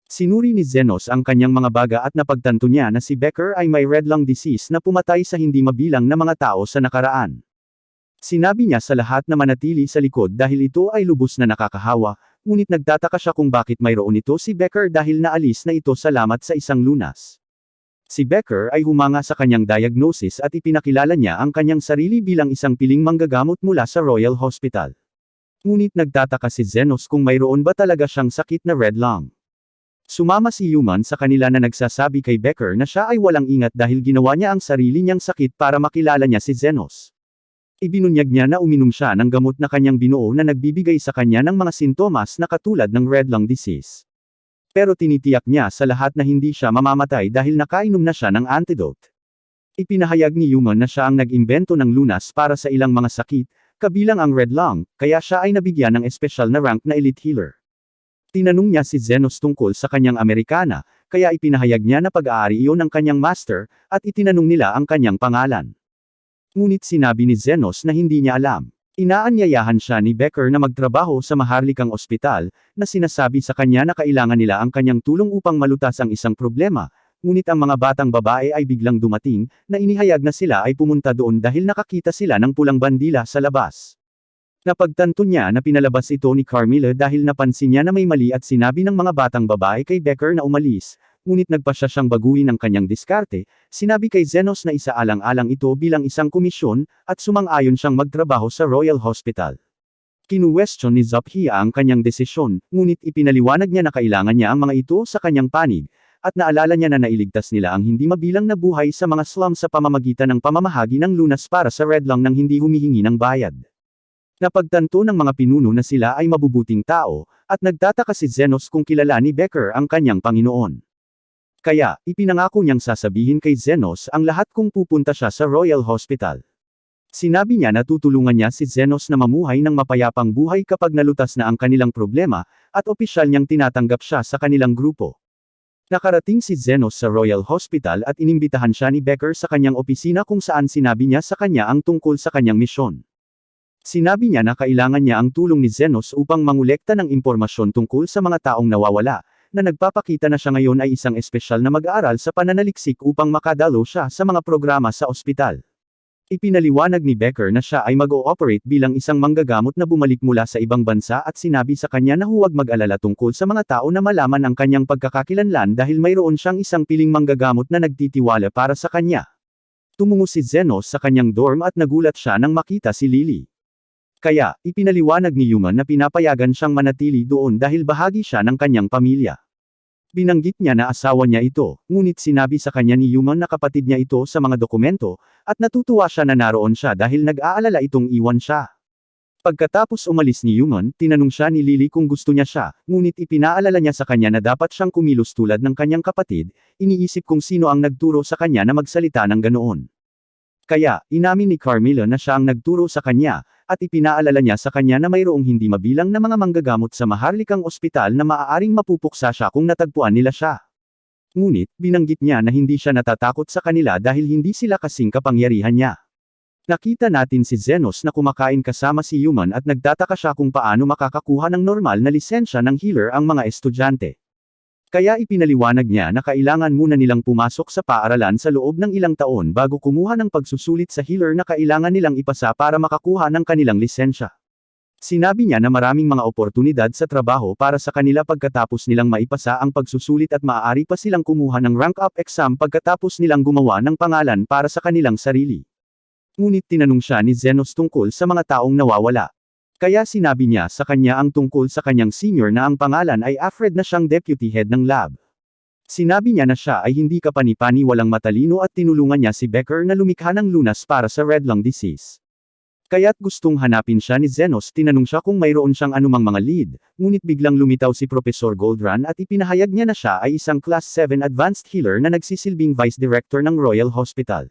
Sinuri ni Zenos ang kanyang mga baga at napagtanto niya na si Becker ay may red lung disease na pumatay sa hindi mabilang na mga tao sa nakaraan. Sinabi niya sa lahat na manatili sa likod dahil ito ay lubos na nakakahawa, ngunit nagtataka siya kung bakit mayroon ito si Becker dahil naalis na ito salamat sa isang lunas. Si Becker ay humanga sa kanyang diagnosis at ipinakilala niya ang kanyang sarili bilang isang piling manggagamot mula sa Royal Hospital. Ngunit nagtataka si Zenos kung mayroon ba talaga siyang sakit na red lung. Sumama si Human sa kanila na nagsasabi kay Becker na siya ay walang ingat dahil ginawa niya ang sarili niyang sakit para makilala niya si Zenos. Ibinunyag niya na uminom siya ng gamot na kanyang binuo na nagbibigay sa kanya ng mga sintomas na katulad ng red lung disease. Pero tinitiyak niya sa lahat na hindi siya mamamatay dahil nakainom na siya ng antidote. Ipinahayag ni Human na siya ang nag-imbento ng lunas para sa ilang mga sakit, kabilang ang red lung, kaya siya ay nabigyan ng espesyal na rank na elite healer. Tinanong niya si Zenos tungkol sa kanyang Amerikana, kaya ipinahayag niya na pag-aari iyon ng kanyang master, at itinanong nila ang kanyang pangalan. Ngunit sinabi ni Zenos na hindi niya alam. Inaanyayahan siya ni Becker na magtrabaho sa maharlikang ospital, na sinasabi sa kanya na kailangan nila ang kanyang tulong upang malutas ang isang problema, ngunit ang mga batang babae ay biglang dumating, na inihayag na sila ay pumunta doon dahil nakakita sila ng pulang bandila sa labas. Napagtanto niya na pinalabas ito ni Carmilla dahil napansin niya na may mali at sinabi ng mga batang babae kay Becker na umalis, ngunit nagpasya siyang baguhin ang kanyang diskarte, sinabi kay Zenos na isaalang-alang ito bilang isang komisyon, at sumang-ayon siyang magtrabaho sa Royal Hospital. Kinuwestiyon ni Zophia ang kanyang desisyon, ngunit ipinaliwanag niya na kailangan niya ang mga ito sa kanyang panig, at naalala niya na nailigtas nila ang hindi mabilang na buhay sa mga slum sa pamamagitan ng pamamahagi ng lunas para sa red lung nang hindi humihingi ng bayad. Napagtanto ng mga pinuno na sila ay mabubuting tao, at nagtataka si Zenos kung kilala ni Becker ang kanyang Panginoon. Kaya, ipinangako niyang sasabihin kay Zenos ang lahat kung pupunta siya sa Royal Hospital. Sinabi niya na tutulungan niya si Zenos na mamuhay ng mapayapang buhay kapag nalutas na ang kanilang problema, at opisyal niyang tinatanggap siya sa kanilang grupo. Nakarating si Zenos sa Royal Hospital at inimbitahan siya ni Becker sa kanyang opisina kung saan sinabi niya sa kanya ang tungkol sa kanyang misyon. Sinabi niya na kailangan niya ang tulong ni Zenos upang mangolekta ng impormasyon tungkol sa mga taong nawawala, na nagpapakita na siya ngayon ay isang espesyal na mag-aaral sa pananaliksik upang makadalo siya sa mga programa sa ospital. Ipinaliwanag ni Becker na siya ay mag-ooperate bilang isang manggagamot na bumalik mula sa ibang bansa at sinabi sa kanya na huwag mag-alala tungkol sa mga tao na malaman ang kanyang pagkakakilanlan dahil mayroon siyang isang piling manggagamot na nagtitiwala para sa kanya. Tumungo si Zenos sa kanyang dorm at nagulat siya nang makita si Lily. Kaya, ipinaliwanag ni Human na pinapayagan siyang manatili doon dahil bahagi siya ng kanyang pamilya. Binanggit niya na asawa niya ito, ngunit sinabi sa kanya ni Human na kapatid niya ito sa mga dokumento, at natutuwa siya na naroon siya dahil nag-aalala itong iwan siya. Pagkatapos umalis ni Human, tinanong siya ni Lily kung gusto niya siya, ngunit ipinaalala niya sa kanya na dapat siyang kumilos tulad ng kanyang kapatid, iniisip kung sino ang nagturo sa kanya na magsalita ng ganoon. Kaya, inamin ni Carmilla na siya ang nagturo sa kanya, at ipinaalala niya sa kanya na mayroong hindi mabilang na mga manggagamot sa maharlikang ospital na maaaring mapupuksa siya kung natagpuan nila siya. Ngunit, binanggit niya na hindi siya natatakot sa kanila dahil hindi sila kasing kapangyarihan niya. Nakita natin si Zenos na kumakain kasama si Human at nagtataka siya kung paano makakakuha ng normal na lisensya ng healer ang mga estudyante. Kaya ipinaliwanag niya na kailangan muna nilang pumasok sa paaralan sa loob ng ilang taon bago kumuha ng pagsusulit sa healer na kailangan nilang ipasa para makakuha ng kanilang lisensya. Sinabi niya na maraming mga oportunidad sa trabaho para sa kanila pagkatapos nilang maipasa ang pagsusulit at maaari pa silang kumuha ng rank-up exam pagkatapos nilang gumawa ng pangalan para sa kanilang sarili. Ngunit tinanong siya ni Zenos tungkol sa mga taong nawawala. Kaya sinabi niya sa kanya ang tungkol sa kanyang senior na ang pangalan ay Alfred na siyang deputy head ng lab. Sinabi niya na siya ay hindi kapani-pani walang matalino at tinulungan niya si Becker na lumikha ng lunas para sa red lung disease. Kaya't gustong hanapin siya ni Zenos, tinanong siya kung mayroon siyang anumang mga lead, ngunit biglang lumitaw si Professor Goldrun at ipinahayag niya na siya ay isang Class 7 advanced healer na nagsisilbing Vice Director ng Royal Hospital.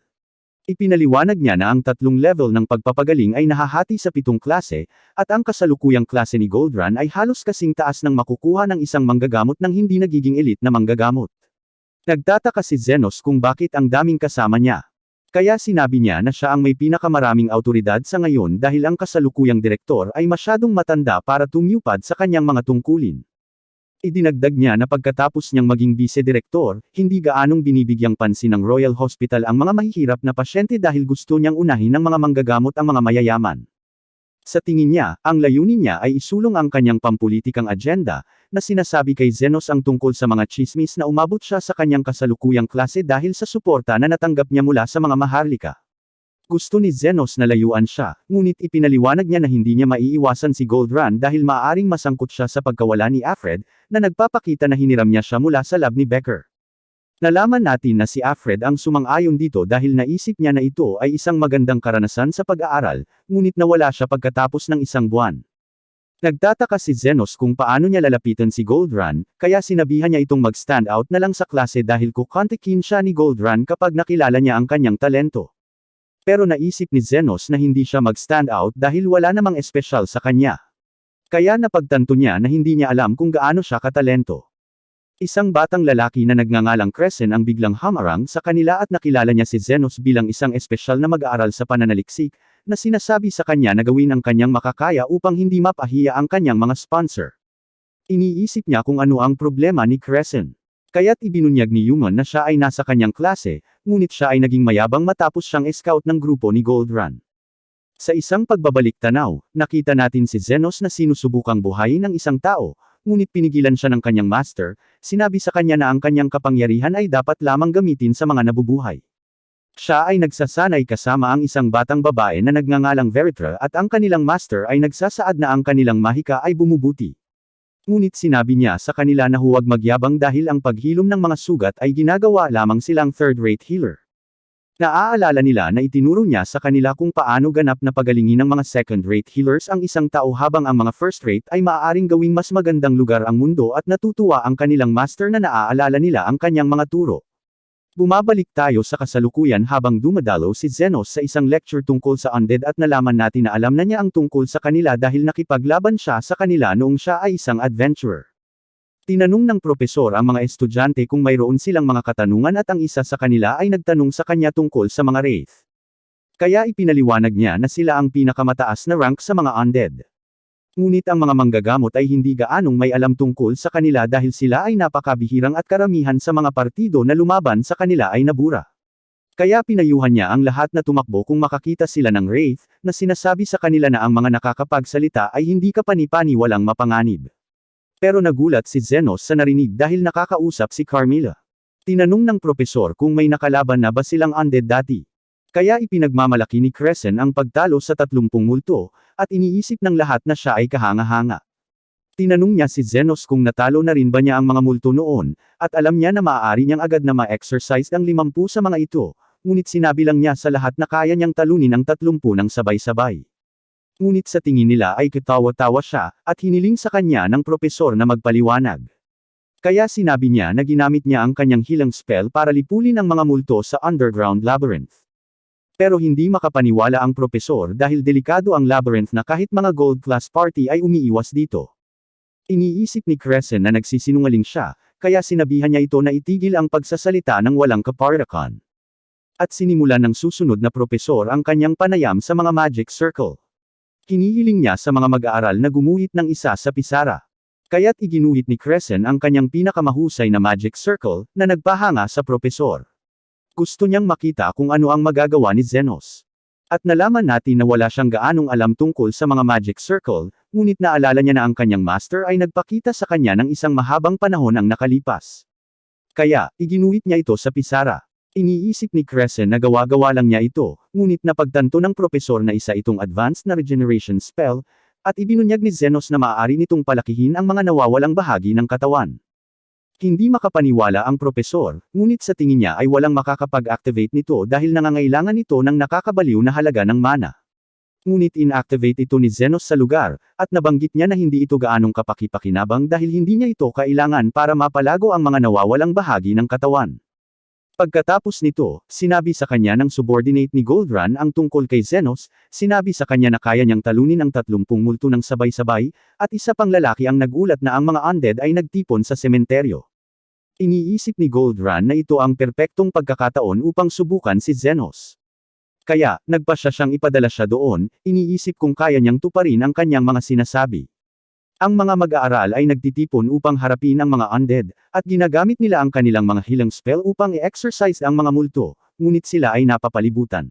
Ipinaliwanag niya na ang 3 level ng pagpapagaling ay nahahati sa 7 klase, at ang kasalukuyang klase ni Goldrun ay halos kasing taas ng makukuha ng isang manggagamot ng hindi nagiging elite na manggagamot. Nagtataka si Zenos kung bakit ang daming kasama niya. Kaya sinabi niya na siya ang may pinakamaraming awtoridad sa ngayon dahil ang kasalukuyang direktor ay masyadong matanda para tumupad sa kanyang mga tungkulin. Idinagdag niya na pagkatapos niyang maging bise-direktor, hindi gaanong binibigyang pansin ng Royal Hospital ang mga mahihirap na pasyente dahil gusto niyang unahin ng mga manggagamot ang mga mayayaman. Sa tingin niya, ang layunin niya ay isulong ang kanyang pampulitikang agenda, na sinasabi kay Zenos ang tungkol sa mga tsismis na umabot siya sa kanyang kasalukuyang klase dahil sa suporta na natanggap niya mula sa mga maharlika. Gusto ni Zenos na layuan siya, ngunit ipinaliwanag niya na hindi niya maiiwasan si Gold Run dahil maaaring masangkot siya sa pagkawala ni Alfred, na nagpapakita na hiniram niya siya mula sa lab ni Becker. Nalaman natin na si Alfred ang sumang-ayon dito dahil naisip niya na ito ay isang magandang karanasan sa pag-aaral, ngunit nawala siya pagkatapos ng isang buwan. Nagtataka si Zenos kung paano niya lalapitan si Gold Run, kaya sinabihan niya itong mag-stand out na lang sa klase dahil kukontakin siya ni Gold Run kapag nakilala niya ang kanyang talento. Pero naisip ni Zenos na hindi siya mag-stand out dahil wala namang espesyal sa kanya. Kaya napagtanto niya na hindi niya alam kung gaano siya katalento. Isang batang lalaki na nagngangalang Crescent ang biglang hamarang sa kanila at nakilala niya si Zenos bilang isang espesyal na mag-aaral sa pananaliksik, na sinasabi sa kanya na gawin ang kanyang makakaya upang hindi mapahiya ang kanyang mga sponsor. Iniisip niya kung ano ang problema ni Crescent. Kaya't ibinunyag ni Human na siya ay nasa kanyang klase, ngunit siya ay naging mayabang matapos siyang scout ng grupo ni Gold Run. Sa isang pagbabalik tanaw, nakita natin si Zenos na sinusubukang buhayin ng isang tao, ngunit pinigilan siya ng kanyang master, sinabi sa kanya na ang kanyang kapangyarihan ay dapat lamang gamitin sa mga nabubuhay. Siya ay nagsasanay kasama ang isang batang babae na nagngangalang Veritra at ang kanilang master ay nagsasaad na ang kanilang mahika ay bumubuti. Ngunit sinabi niya sa kanila na huwag magyabang dahil ang paghilom ng mga sugat ay ginagawa lamang silang third-rate healer. Naaalala nila na itinuro niya sa kanila kung paano ganap na pagalingin ng mga second-rate healers ang isang tao habang ang mga first-rate ay maaaring gawing mas magandang lugar ang mundo at natutuwa ang kanilang master na naaalala nila ang kanyang mga turo. Bumabalik tayo sa kasalukuyan habang dumadalo si Zenos sa isang lecture tungkol sa undead at nalaman natin na alam na niya ang tungkol sa kanila dahil nakipaglaban siya sa kanila noong siya ay isang adventurer. Tinanong ng propesor ang mga estudyante kung mayroon silang mga katanungan at ang isa sa kanila ay nagtanong sa kanya tungkol sa mga wraith. Kaya ipinaliwanag niya na sila ang pinakamataas na rank sa mga undead. Ngunit ang mga manggagamot ay hindi gaanong may alam tungkol sa kanila dahil sila ay napakabihirang at karamihan sa mga partido na lumaban sa kanila ay nabura. Kaya pinayuhan niya ang lahat na tumakbo kung makakita sila ng wraith, na sinasabi sa kanila na ang mga nakakapagsalita ay hindi kapani-pani walang mapanganib. Pero nagulat si Zenos sa narinig dahil nakakausap si Carmilla. Tinanong ng propesor kung may nakalaban na ba silang undead dati. Kaya ipinagmamalaki ni Crescent ang pagtalo sa 30 multo, at iniisip ng lahat na siya ay kahanga-hanga. Tinanong niya si Zenos kung natalo na rin ba niya ang mga multo noon, at alam niya na maaari niyang agad na ma-exercise ang 50 sa mga ito, ngunit sinabi lang niya sa lahat na kaya niyang talunin ang 30 ng sabay-sabay. Ngunit sa tingin nila ay katawa-tawa siya, at hiniling sa kanya ng propesor na magpaliwanag. Kaya sinabi niya na ginamit niya ang kanyang healing spell para lipulin ang mga multo sa underground labyrinth. Pero hindi makapaniwala ang propesor dahil delikado ang labyrinth na kahit mga gold class party ay umiiwas dito. Iniisip ni Crescent na nagsisinungaling siya, kaya sinabihan niya ito na itigil ang pagsasalita ng walang kapartakan. At sinimulan ng susunod na propesor ang kanyang panayam sa mga magic circle. Hinihiling niya sa mga mag-aaral na gumuhit ng isa sa pisara. Kaya't iginuhit ni Crescent ang kanyang pinakamahusay na magic circle, na nagpahanga sa propesor. Gusto niyang makita kung ano ang magagawa ni Zenos. At nalaman natin na wala siyang gaanong alam tungkol sa mga magic circle, ngunit naalala niya na ang kanyang master ay nagpakita sa kanya ng isang mahabang panahon ang nakalipas. Kaya, iginuhit niya ito sa pisara. Iniisip ni Crescent na gawa-gawa lang niya ito, ngunit napagtanto ng propesor na isa itong advanced na regeneration spell, at ibinunyag ni Zenos na maaari nitong palakihin ang mga nawawalang bahagi ng katawan. Hindi makapaniwala ang propesor, ngunit sa tingin niya ay walang makakapag-activate nito dahil nangangailangan ito ng nakakabaliw na halaga ng mana. Ngunit inactivate ito ni Zenos sa lugar, at nabanggit niya na hindi ito gaanong kapaki-pakinabang dahil hindi niya ito kailangan para mapalago ang mga nawawalang bahagi ng katawan. Pagkatapos nito, sinabi sa kanya ng subordinate ni Gold Run ang tungkol kay Zenos, sinabi sa kanya na kaya niyang talunin ang 30 multo ng sabay-sabay, at isa pang lalaki ang nagulat na ang mga undead ay nagtipon sa sementeryo. Iniisip ni Gold Run na ito ang perpektong pagkakataon upang subukan si Zenos. Kaya, nagpasya siyang ipadala siya doon, iniisip kung kaya niyang tuparin ang kanyang mga sinasabi. Ang mga mag-aaral ay nagtitipon upang harapin ang mga undead, at ginagamit nila ang kanilang mga healing spell upang i-exercise ang mga multo, ngunit sila ay napapalibutan.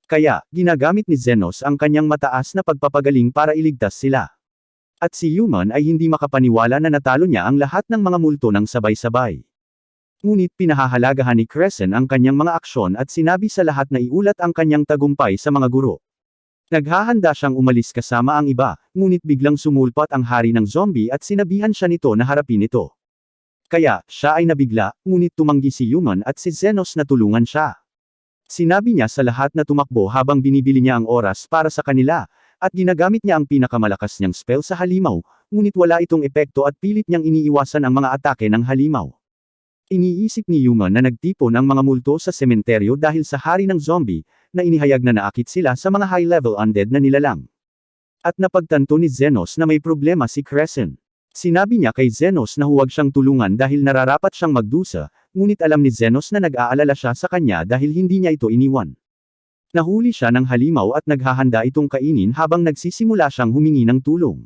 Kaya, ginagamit ni Zenos ang kanyang mataas na pagpapagaling para iligtas sila. At si Human ay hindi makapaniwala na natalo niya ang lahat ng mga multo ng sabay-sabay. Ngunit pinahahalagahan ni Crescent ang kanyang mga aksyon at sinabi sa lahat na iulat ang kanyang tagumpay sa mga guro. Naghahanda siyang umalis kasama ang iba, ngunit biglang sumulpot ang hari ng zombie at sinabihan siya nito na harapin ito. Kaya, siya ay nabigla, ngunit tumanggi si Human at si Zenos na tulungan siya. Sinabi niya sa lahat na tumakbo habang binibili niya ang oras para sa kanila, at ginagamit niya ang pinakamalakas niyang spell sa halimaw, ngunit wala itong epekto at pilit niyang iniiwasan ang mga atake ng halimaw. Iniisip ni Human na nagtipon ang mga multo sa sementeryo dahil sa hari ng zombie, na inihayag na naakit sila sa mga high-level undead na nilalang. At napagtanto ni Zenos na may problema si Crescent. Sinabi niya kay Zenos na huwag siyang tulungan dahil nararapat siyang magdusa, ngunit alam ni Zenos na nag-aalala siya sa kanya dahil hindi niya ito iniwan. Nahuli siya ng halimaw at naghahanda itong kainin habang nagsisimula siyang humingi ng tulong.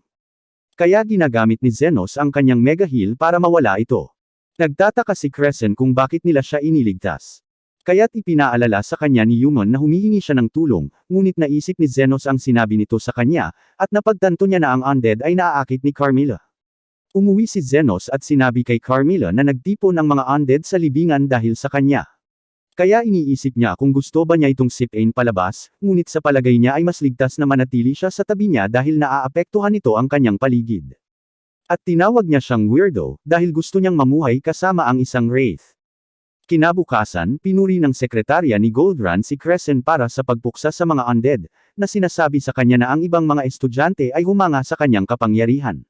Kaya ginagamit ni Zenos ang kanyang mega heal para mawala ito. Nagtataka si Crescent kung bakit nila siya iniligtas. Kaya't ipinaalala sa kanya ni Human na humihingi siya ng tulong, ngunit naisip ni Zenos ang sinabi nito sa kanya, at napagtanto niya na ang undead ay naaakit ni Carmilla. Umuwi si Zenos at sinabi kay Carmilla na nagtipon ang mga undead sa libingan dahil sa kanya. Kaya iniisip niya kung gusto ba niya itong sipain palabas, ngunit sa palagay niya ay mas ligtas na manatili siya sa tabi niya dahil naaapektuhan nito ang kanyang paligid. At tinawag niya siyang weirdo, dahil gusto niyang mamuhay kasama ang isang wraith. Kinabukasan, pinuri ng sekretarya ni Goldrun si Crescent para sa pagpuksa sa mga undead, na sinasabi sa kanya na ang ibang mga estudyante ay humanga sa kanyang kapangyarihan.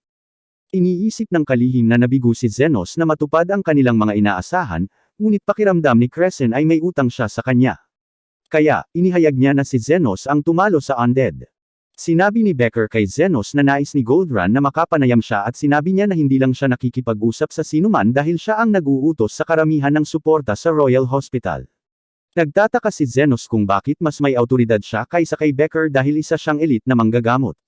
Iniisip ng kalihim na nabigo si Zenos na matupad ang kanilang mga inaasahan, ngunit pakiramdam ni Crescent ay may utang siya sa kanya. Kaya, inihayag niya na si Zenos ang tumalo sa undead. Sinabi ni Becker kay Zenos na nais ni Goldrun na makapanayam siya at sinabi niya na hindi lang siya nakikipag-usap sa sinuman dahil siya ang nag-uutos sa karamihan ng suporta sa Royal Hospital. Nagtataka si Zenos kung bakit mas may autoridad siya kaysa kay Becker dahil isa siyang elite na manggagamot.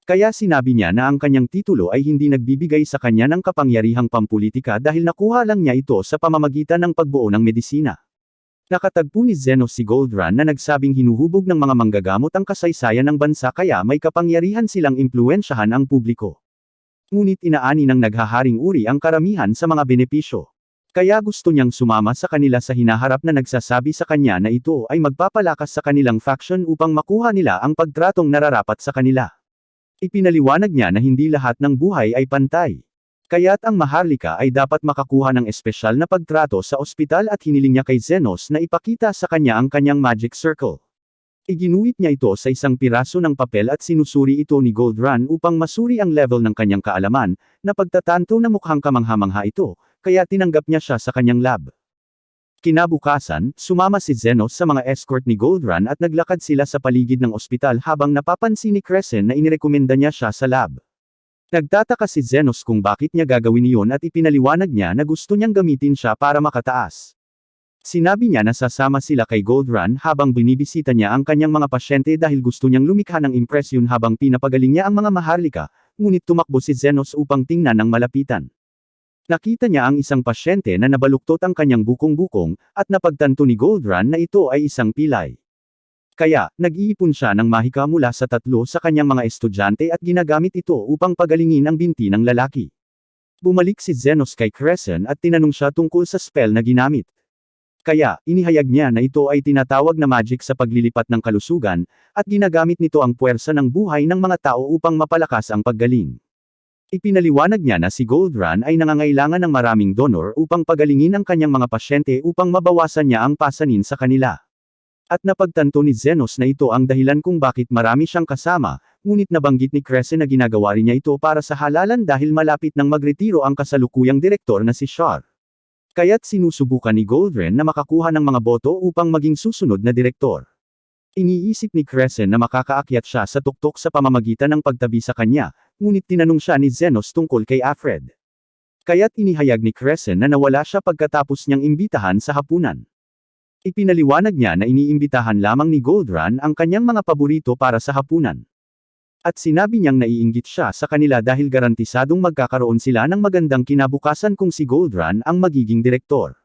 Kaya sinabi niya na ang kanyang titulo ay hindi nagbibigay sa kanya ng kapangyarihang pampulitika dahil nakuha lang niya ito sa pamamagitan ng pagbuo ng medisina. Nakatagpo ni Zenos si Goldrun na nagsabing hinuhubog ng mga manggagamot ang kasaysayan ng bansa kaya may kapangyarihan silang impluwensyahan ang publiko. Ngunit inaani ng naghaharing uri ang karamihan sa mga benepisyo. Kaya gusto niyang sumama sa kanila sa hinaharap na nagsasabi sa kanya na ito ay magpapalakas sa kanilang faction upang makuha nila ang pagtratong nararapat sa kanila. Ipinaliwanag niya na hindi lahat ng buhay ay pantay. Kaya't ang Maharlika ay dapat makakuha ng espesyal na pagtrato sa ospital at hiniling niya kay Zenos na ipakita sa kanya ang kanyang magic circle. Iginuhit niya ito sa isang piraso ng papel at sinusuri ito ni Goldrun upang masuri ang level ng kanyang kaalaman, na pagtatanto na mukhang kamangha-mangha ito, kaya tinanggap niya siya sa kanyang lab. Kinabukasan, sumama si Zenos sa mga escort ni Goldrun at naglakad sila sa paligid ng ospital habang napapansin ni Crescent na inirekomenda niya siya sa lab. Nagtataka si Zenos kung bakit niya gagawin iyon at ipinaliwanag niya na gusto niyang gamitin siya para makataas. Sinabi niya na sasama sila kay Goldrun habang binibisita niya ang kanyang mga pasyente dahil gusto niyang lumikha ng impresyon habang pinapagaling niya ang mga Maharlika, ngunit tumakbo si Zenos upang tingnan ng malapitan. Nakita niya ang isang pasyente na nabaluktot ang kanyang bukong-bukong, at napagtanto ni Goldrun na ito ay isang pilay. Kaya, nag-iipon siya ng mahika mula sa 3 sa kanyang mga estudyante at ginagamit ito upang pagalingin ang binti ng lalaki. Bumalik si Zenos kay Crescent at tinanong siya tungkol sa spell na ginamit. Kaya, inihayag niya na ito ay tinatawag na magic sa paglilipat ng kalusugan, at ginagamit nito ang puwersa ng buhay ng mga tao upang mapalakas ang paggaling. Ipinaliwanag niya na si Goldrun ay nangangailangan ng maraming donor upang pagalingin ang kanyang mga pasyente upang mabawasan niya ang pasanin sa kanila. At napagtanto ni Zenos na ito ang dahilan kung bakit marami siyang kasama, ngunit nabanggit ni Crescent na ginagawa rin niya ito para sa halalan dahil malapit nang magretiro ang kasalukuyang direktor na si Shar. Kaya't sinusubukan ni Goldrun na makakuha ng mga boto upang maging susunod na direktor. Iniisip ni Crescent na makakaakyat siya sa tuktok sa pamamagitan ng pagtabi sa kanya, ngunit tinanong siya ni Zenos tungkol kay Alfred. Kaya't inihayag ni Crescent na nawala siya pagkatapos niyang imbitahan sa hapunan. Ipinaliwanag niya na iniimbitahan lamang ni Goldrun ang kanyang mga paborito para sa hapunan. At sinabi niyang naiinggit siya sa kanila dahil garantisadong magkakaroon sila ng magandang kinabukasan kung si Goldrun ang magiging direktor.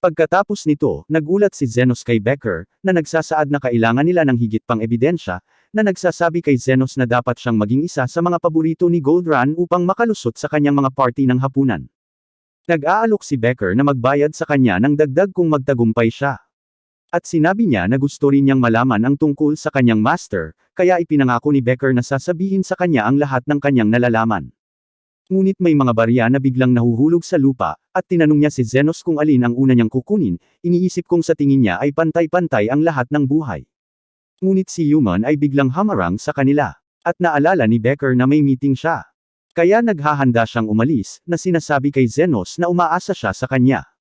Pagkatapos nito, nagulat si Zenos kay Becker, na nagsasaad na kailangan nila ng higit pang ebidensya, na nagsasabi kay Zenos na dapat siyang maging isa sa mga paborito ni Goldrun upang makalusot sa kanyang mga party ng hapunan. Nag-aalok si Becker na magbayad sa kanya ng dagdag kung magtagumpay siya. At sinabi niya na gusto rin niyang malaman ang tungkol sa kanyang master, kaya ipinangako ni Becker na sasabihin sa kanya ang lahat ng kanyang nalalaman. Ngunit may mga barya na biglang nahuhulog sa lupa, at tinanong niya si Zenos kung alin ang una niyang kukunin, iniisip kong sa tingin niya ay pantay-pantay ang lahat ng buhay. Ngunit si Human ay biglang hamarang sa kanila, at naalala ni Becker na may meeting siya. Kaya naghahanda siyang umalis, na sinasabi kay Zenos na umaasa siya sa kanya.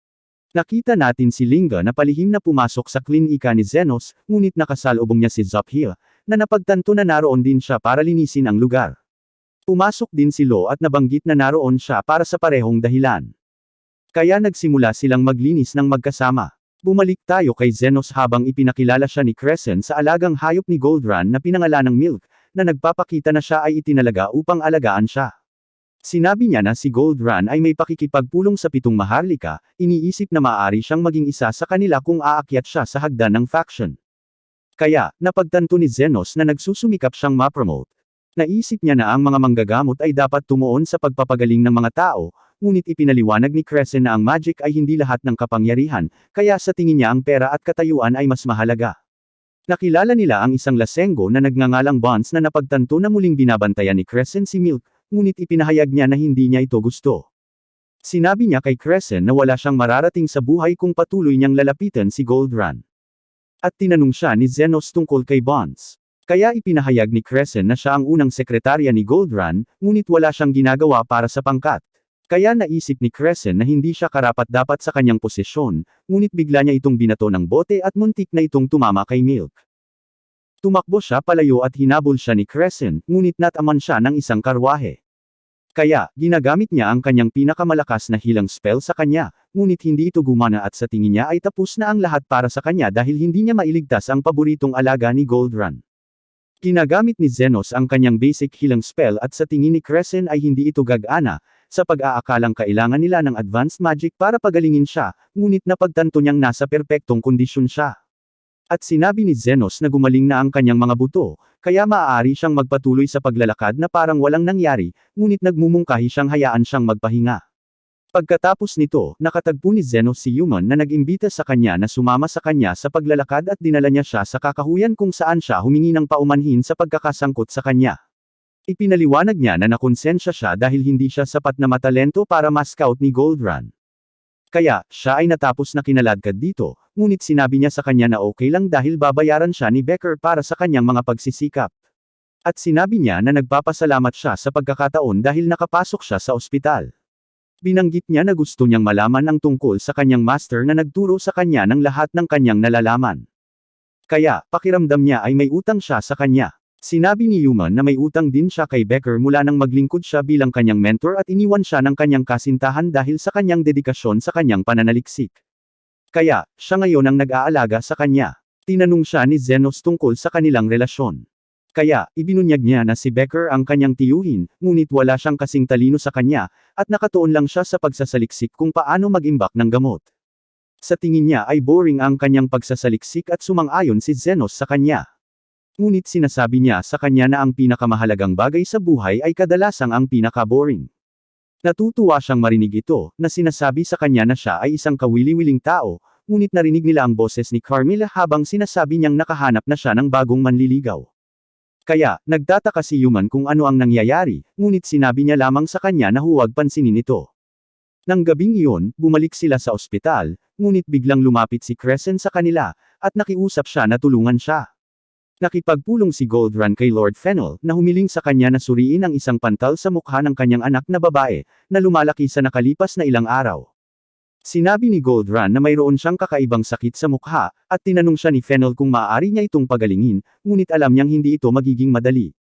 Nakita natin si Linga na palihim na pumasok sa klinika ni Zenos, ngunit nakasalubong niya si Zophia, na napagtanto na naroon din siya para linisin ang lugar. Pumasok din si Lo at nabanggit na naroon siya para sa parehong dahilan. Kaya nagsimula silang maglinis ng magkasama. Bumalik tayo kay Zenos habang ipinakilala siya ni Crescent sa alagang hayop ni Goldrun na pinangalanang Milk, na nagpapakita na siya ay itinalaga upang alagaan siya. Sinabi niya na si Goldrun ay may pakikipagpulong sa 7 maharlika, iniisip na maaari siyang maging isa sa kanila kung aakyat siya sa hagdan ng faction. Kaya, napagtanto ni Zenos na nagsusumikap siyang ma-promote. Naisip niya na ang mga manggagamot ay dapat tumuon sa pagpapagaling ng mga tao, ngunit ipinaliwanag ni Crescent na ang magic ay hindi lahat ng kapangyarihan, kaya sa tingin niya ang pera at katayuan ay mas mahalaga. Nakilala nila ang isang lasenggo na nagngangalang Bonds na napagtanto na muling binabantayan ni Crescent si Milk, ngunit ipinahayag niya na hindi niya ito gusto. Sinabi niya kay Crescent na wala siyang mararating sa buhay kung patuloy niyang lalapitan si Goldrun. At tinanong siya ni Zenos tungkol kay Bonds. Kaya ipinahayag ni Crescent na siya ang unang sekretarya ni Goldrun, ngunit wala siyang ginagawa para sa pangkat. Kaya naisip ni Crescent na hindi siya karapat-dapat sa kanyang posisyon, ngunit bigla niya itong binato ng bote at muntik na itong tumama kay Milk. Tumakbo siya palayo at hinabol siya ni Crescent, ngunit nataman siya ng isang karwahe. Kaya, ginagamit niya ang kanyang pinakamalakas na hilang spell sa kanya, ngunit hindi ito gumana at sa tingin niya ay tapos na ang lahat para sa kanya dahil hindi niya mailigtas ang paboritong alaga ni Goldrun. Ginagamit ni Zenos ang kanyang basic hilang spell at sa tingin ni Crescent ay hindi ito gagana, sa pag-aakalang kailangan nila ng advanced magic para pagalingin siya, ngunit napagtanto niyang nasa perpektong kondisyon siya. At sinabi ni Zenos na gumaling na ang kanyang mga buto, kaya maaari siyang magpatuloy sa paglalakad na parang walang nangyari, ngunit nagmumungkahi siyang hayaan siyang magpahinga. Pagkatapos nito, nakatagpo ni Zenos si Human na nag-imbita sa kanya na sumama sa kanya sa paglalakad at dinala niya siya sa kakahuyan kung saan siya humingi ng paumanhin sa pagkakasangkot sa kanya. Ipinaliwanag niya na nakonsensya siya dahil hindi siya sapat na matalento para ma-scout ni Goldrun. Kaya, siya ay natapos na kinaladkad dito, ngunit sinabi niya sa kanya na okay lang dahil babayaran siya ni Becker para sa kanyang mga pagsisikap. At sinabi niya na nagpapasalamat siya sa pagkakataon dahil nakapasok siya sa ospital. Binanggit niya na gusto niyang malaman ang tungkol sa kanyang master na nagturo sa kanya ng lahat ng kanyang nalalaman. Kaya, pakiramdam niya ay may utang siya sa kanya. Sinabi ni Human na may utang din siya kay Becker mula nang maglingkod siya bilang kanyang mentor at iniwan siya ng kanyang kasintahan dahil sa kanyang dedikasyon sa kanyang pananaliksik. Kaya, siya ngayon ang nag-aalaga sa kanya. Tinanong siya ni Zenos tungkol sa kanilang relasyon. Kaya, ibinunyag niya na si Becker ang kanyang tiyuhin, ngunit wala siyang kasing talino sa kanya, at nakatuon lang siya sa pagsasaliksik kung paano mag-imbak ng gamot. Sa tingin niya ay boring ang kanyang pagsasaliksik at sumang-ayon si Zenos sa kanya. Ngunit sinasabi niya sa kanya na ang pinakamahalagang bagay sa buhay ay kadalasang ang pinaka-boring. Natutuwa siyang marinig ito, na sinasabi sa kanya na siya ay isang kawili-wiling tao, ngunit narinig nila ang boses ni Carmilla habang sinasabi niyang nakahanap na siya ng bagong manliligaw. Kaya, nagtataka si Human kung ano ang nangyayari, ngunit sinabi niya lamang sa kanya na huwag pansinin ito. Nang gabing iyon, bumalik sila sa ospital, ngunit biglang lumapit si Crescent sa kanila, at nakiusap siya na tulungan siya. Nakipagpulong si Goldrun kay Lord Fennel, na humiling sa kanya na suriin ang isang pantal sa mukha ng kanyang anak na babae, na lumalaki sa nakalipas na ilang araw. Sinabi ni Goldrun na mayroon siyang kakaibang sakit sa mukha, at tinanong siya ni Fennel kung maaari niya itong pagalingin, ngunit alam niyang hindi ito magiging madali.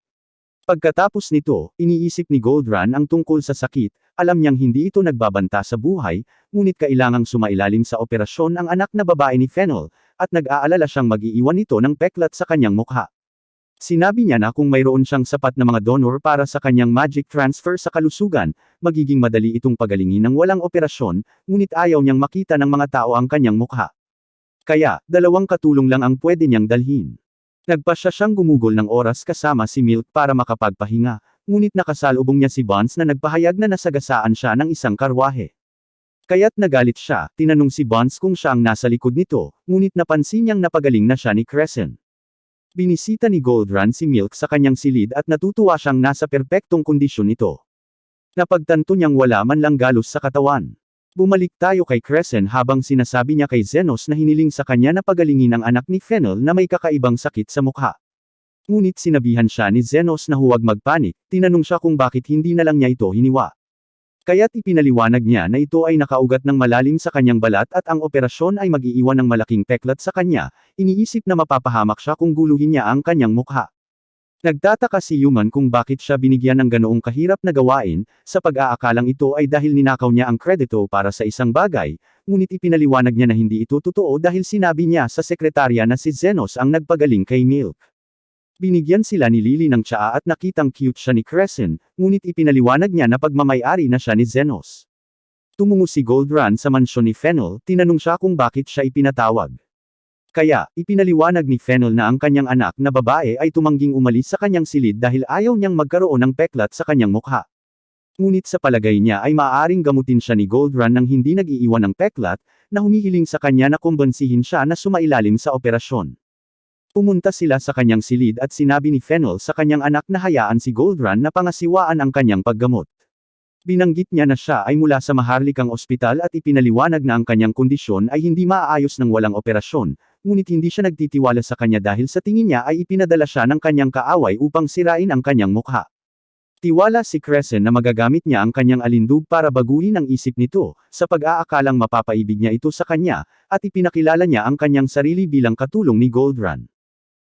Pagkatapos nito, iniisip ni Goldrun ang tungkol sa sakit, alam niyang hindi ito nagbabanta sa buhay, ngunit kailangang sumailalim sa operasyon ang anak na babae ni Fennel, at nag-aalala siyang mag-iiwan nito ng peklat sa kanyang mukha. Sinabi niya na kung mayroon siyang sapat na mga donor para sa kanyang magic transfer sa kalusugan, magiging madali itong pagalingin ng walang operasyon, ngunit ayaw niyang makita ng mga tao ang kanyang mukha. Kaya, 2 katulong lang ang pwede niyang dalhin. Nagpasya siyang gumugol ng oras kasama si Milk para makapagpahinga, ngunit nakasalubong niya si Bonds na nagpahayag na nasagasaan siya ng isang karwahe. Kaya't nagalit siya, tinanong si Bonds kung siya ang nasa likod nito, ngunit napansin niyang napagaling na siya ni Crescent. Binisita ni Goldrun si Milk sa kanyang silid at natutuwa siyang nasa perpektong kondisyon ito. Napagtanto niyang wala man lang galos sa katawan. Bumalik tayo kay Crescent habang sinasabi niya kay Zenos na hiniling sa kanya na pagalingin ang anak ni Fennel na may kakaibang sakit sa mukha. Ngunit sinabihan siya ni Zenos na huwag magpanik, tinanong siya kung bakit hindi na lang niya ito hiniwa. Kaya't ipinaliwanag niya na ito ay nakaugat ng malalim sa kanyang balat at ang operasyon ay mag-iiwan ng malaking peklat sa kanya, iniisip na mapapahamak siya kung guluhin niya ang kanyang mukha. Nagtataka si Yuman kung bakit siya binigyan ng ganoong kahirap na gawain, sa pag-aakalang ito ay dahil ninakaw niya ang kredito para sa isang bagay, ngunit ipinaliwanag niya na hindi ito totoo dahil sinabi niya sa sekretarya na si Zenos ang nagpagaling kay Milk. Binigyan sila ni Lily ng tsaa at nakitang cute siya ni Crescent, ngunit ipinaliwanag niya na pagmamay-ari na siya ni Zenos. Tumungo si Goldrun sa mansyon ni Fennel, tinanong siya kung bakit siya ipinatawag. Kaya, ipinaliwanag ni Fennel na ang kanyang anak na babae ay tumangging umalis sa kanyang silid dahil ayaw niyang magkaroon ng peklat sa kanyang mukha. Ngunit sa palagay niya ay maaaring gamutin siya ni Goldrun nang hindi nag-iiwan ng peklat, na humihiling sa kanya na kumbansihin siya na sumailalim sa operasyon. Pumunta sila sa kanyang silid at sinabi ni Fennel sa kanyang anak na hayaan si Goldrun na pangasiwaan ang kanyang paggamot. Binanggit niya na siya ay mula sa maharlikang ospital at ipinaliwanag na ang kanyang kondisyon ay hindi maaayos ng walang operasyon, ngunit hindi siya nagtitiwala sa kanya dahil sa tingin niya ay ipinadala siya ng kanyang kaaway upang sirain ang kanyang mukha. Tiwala si Crescent na magagamit niya ang kanyang alindug para baguhin ang isip nito, sa pag-aakalang mapapaibig niya ito sa kanya, at ipinakilala niya ang kanyang sarili bilang katulong ni Goldrun.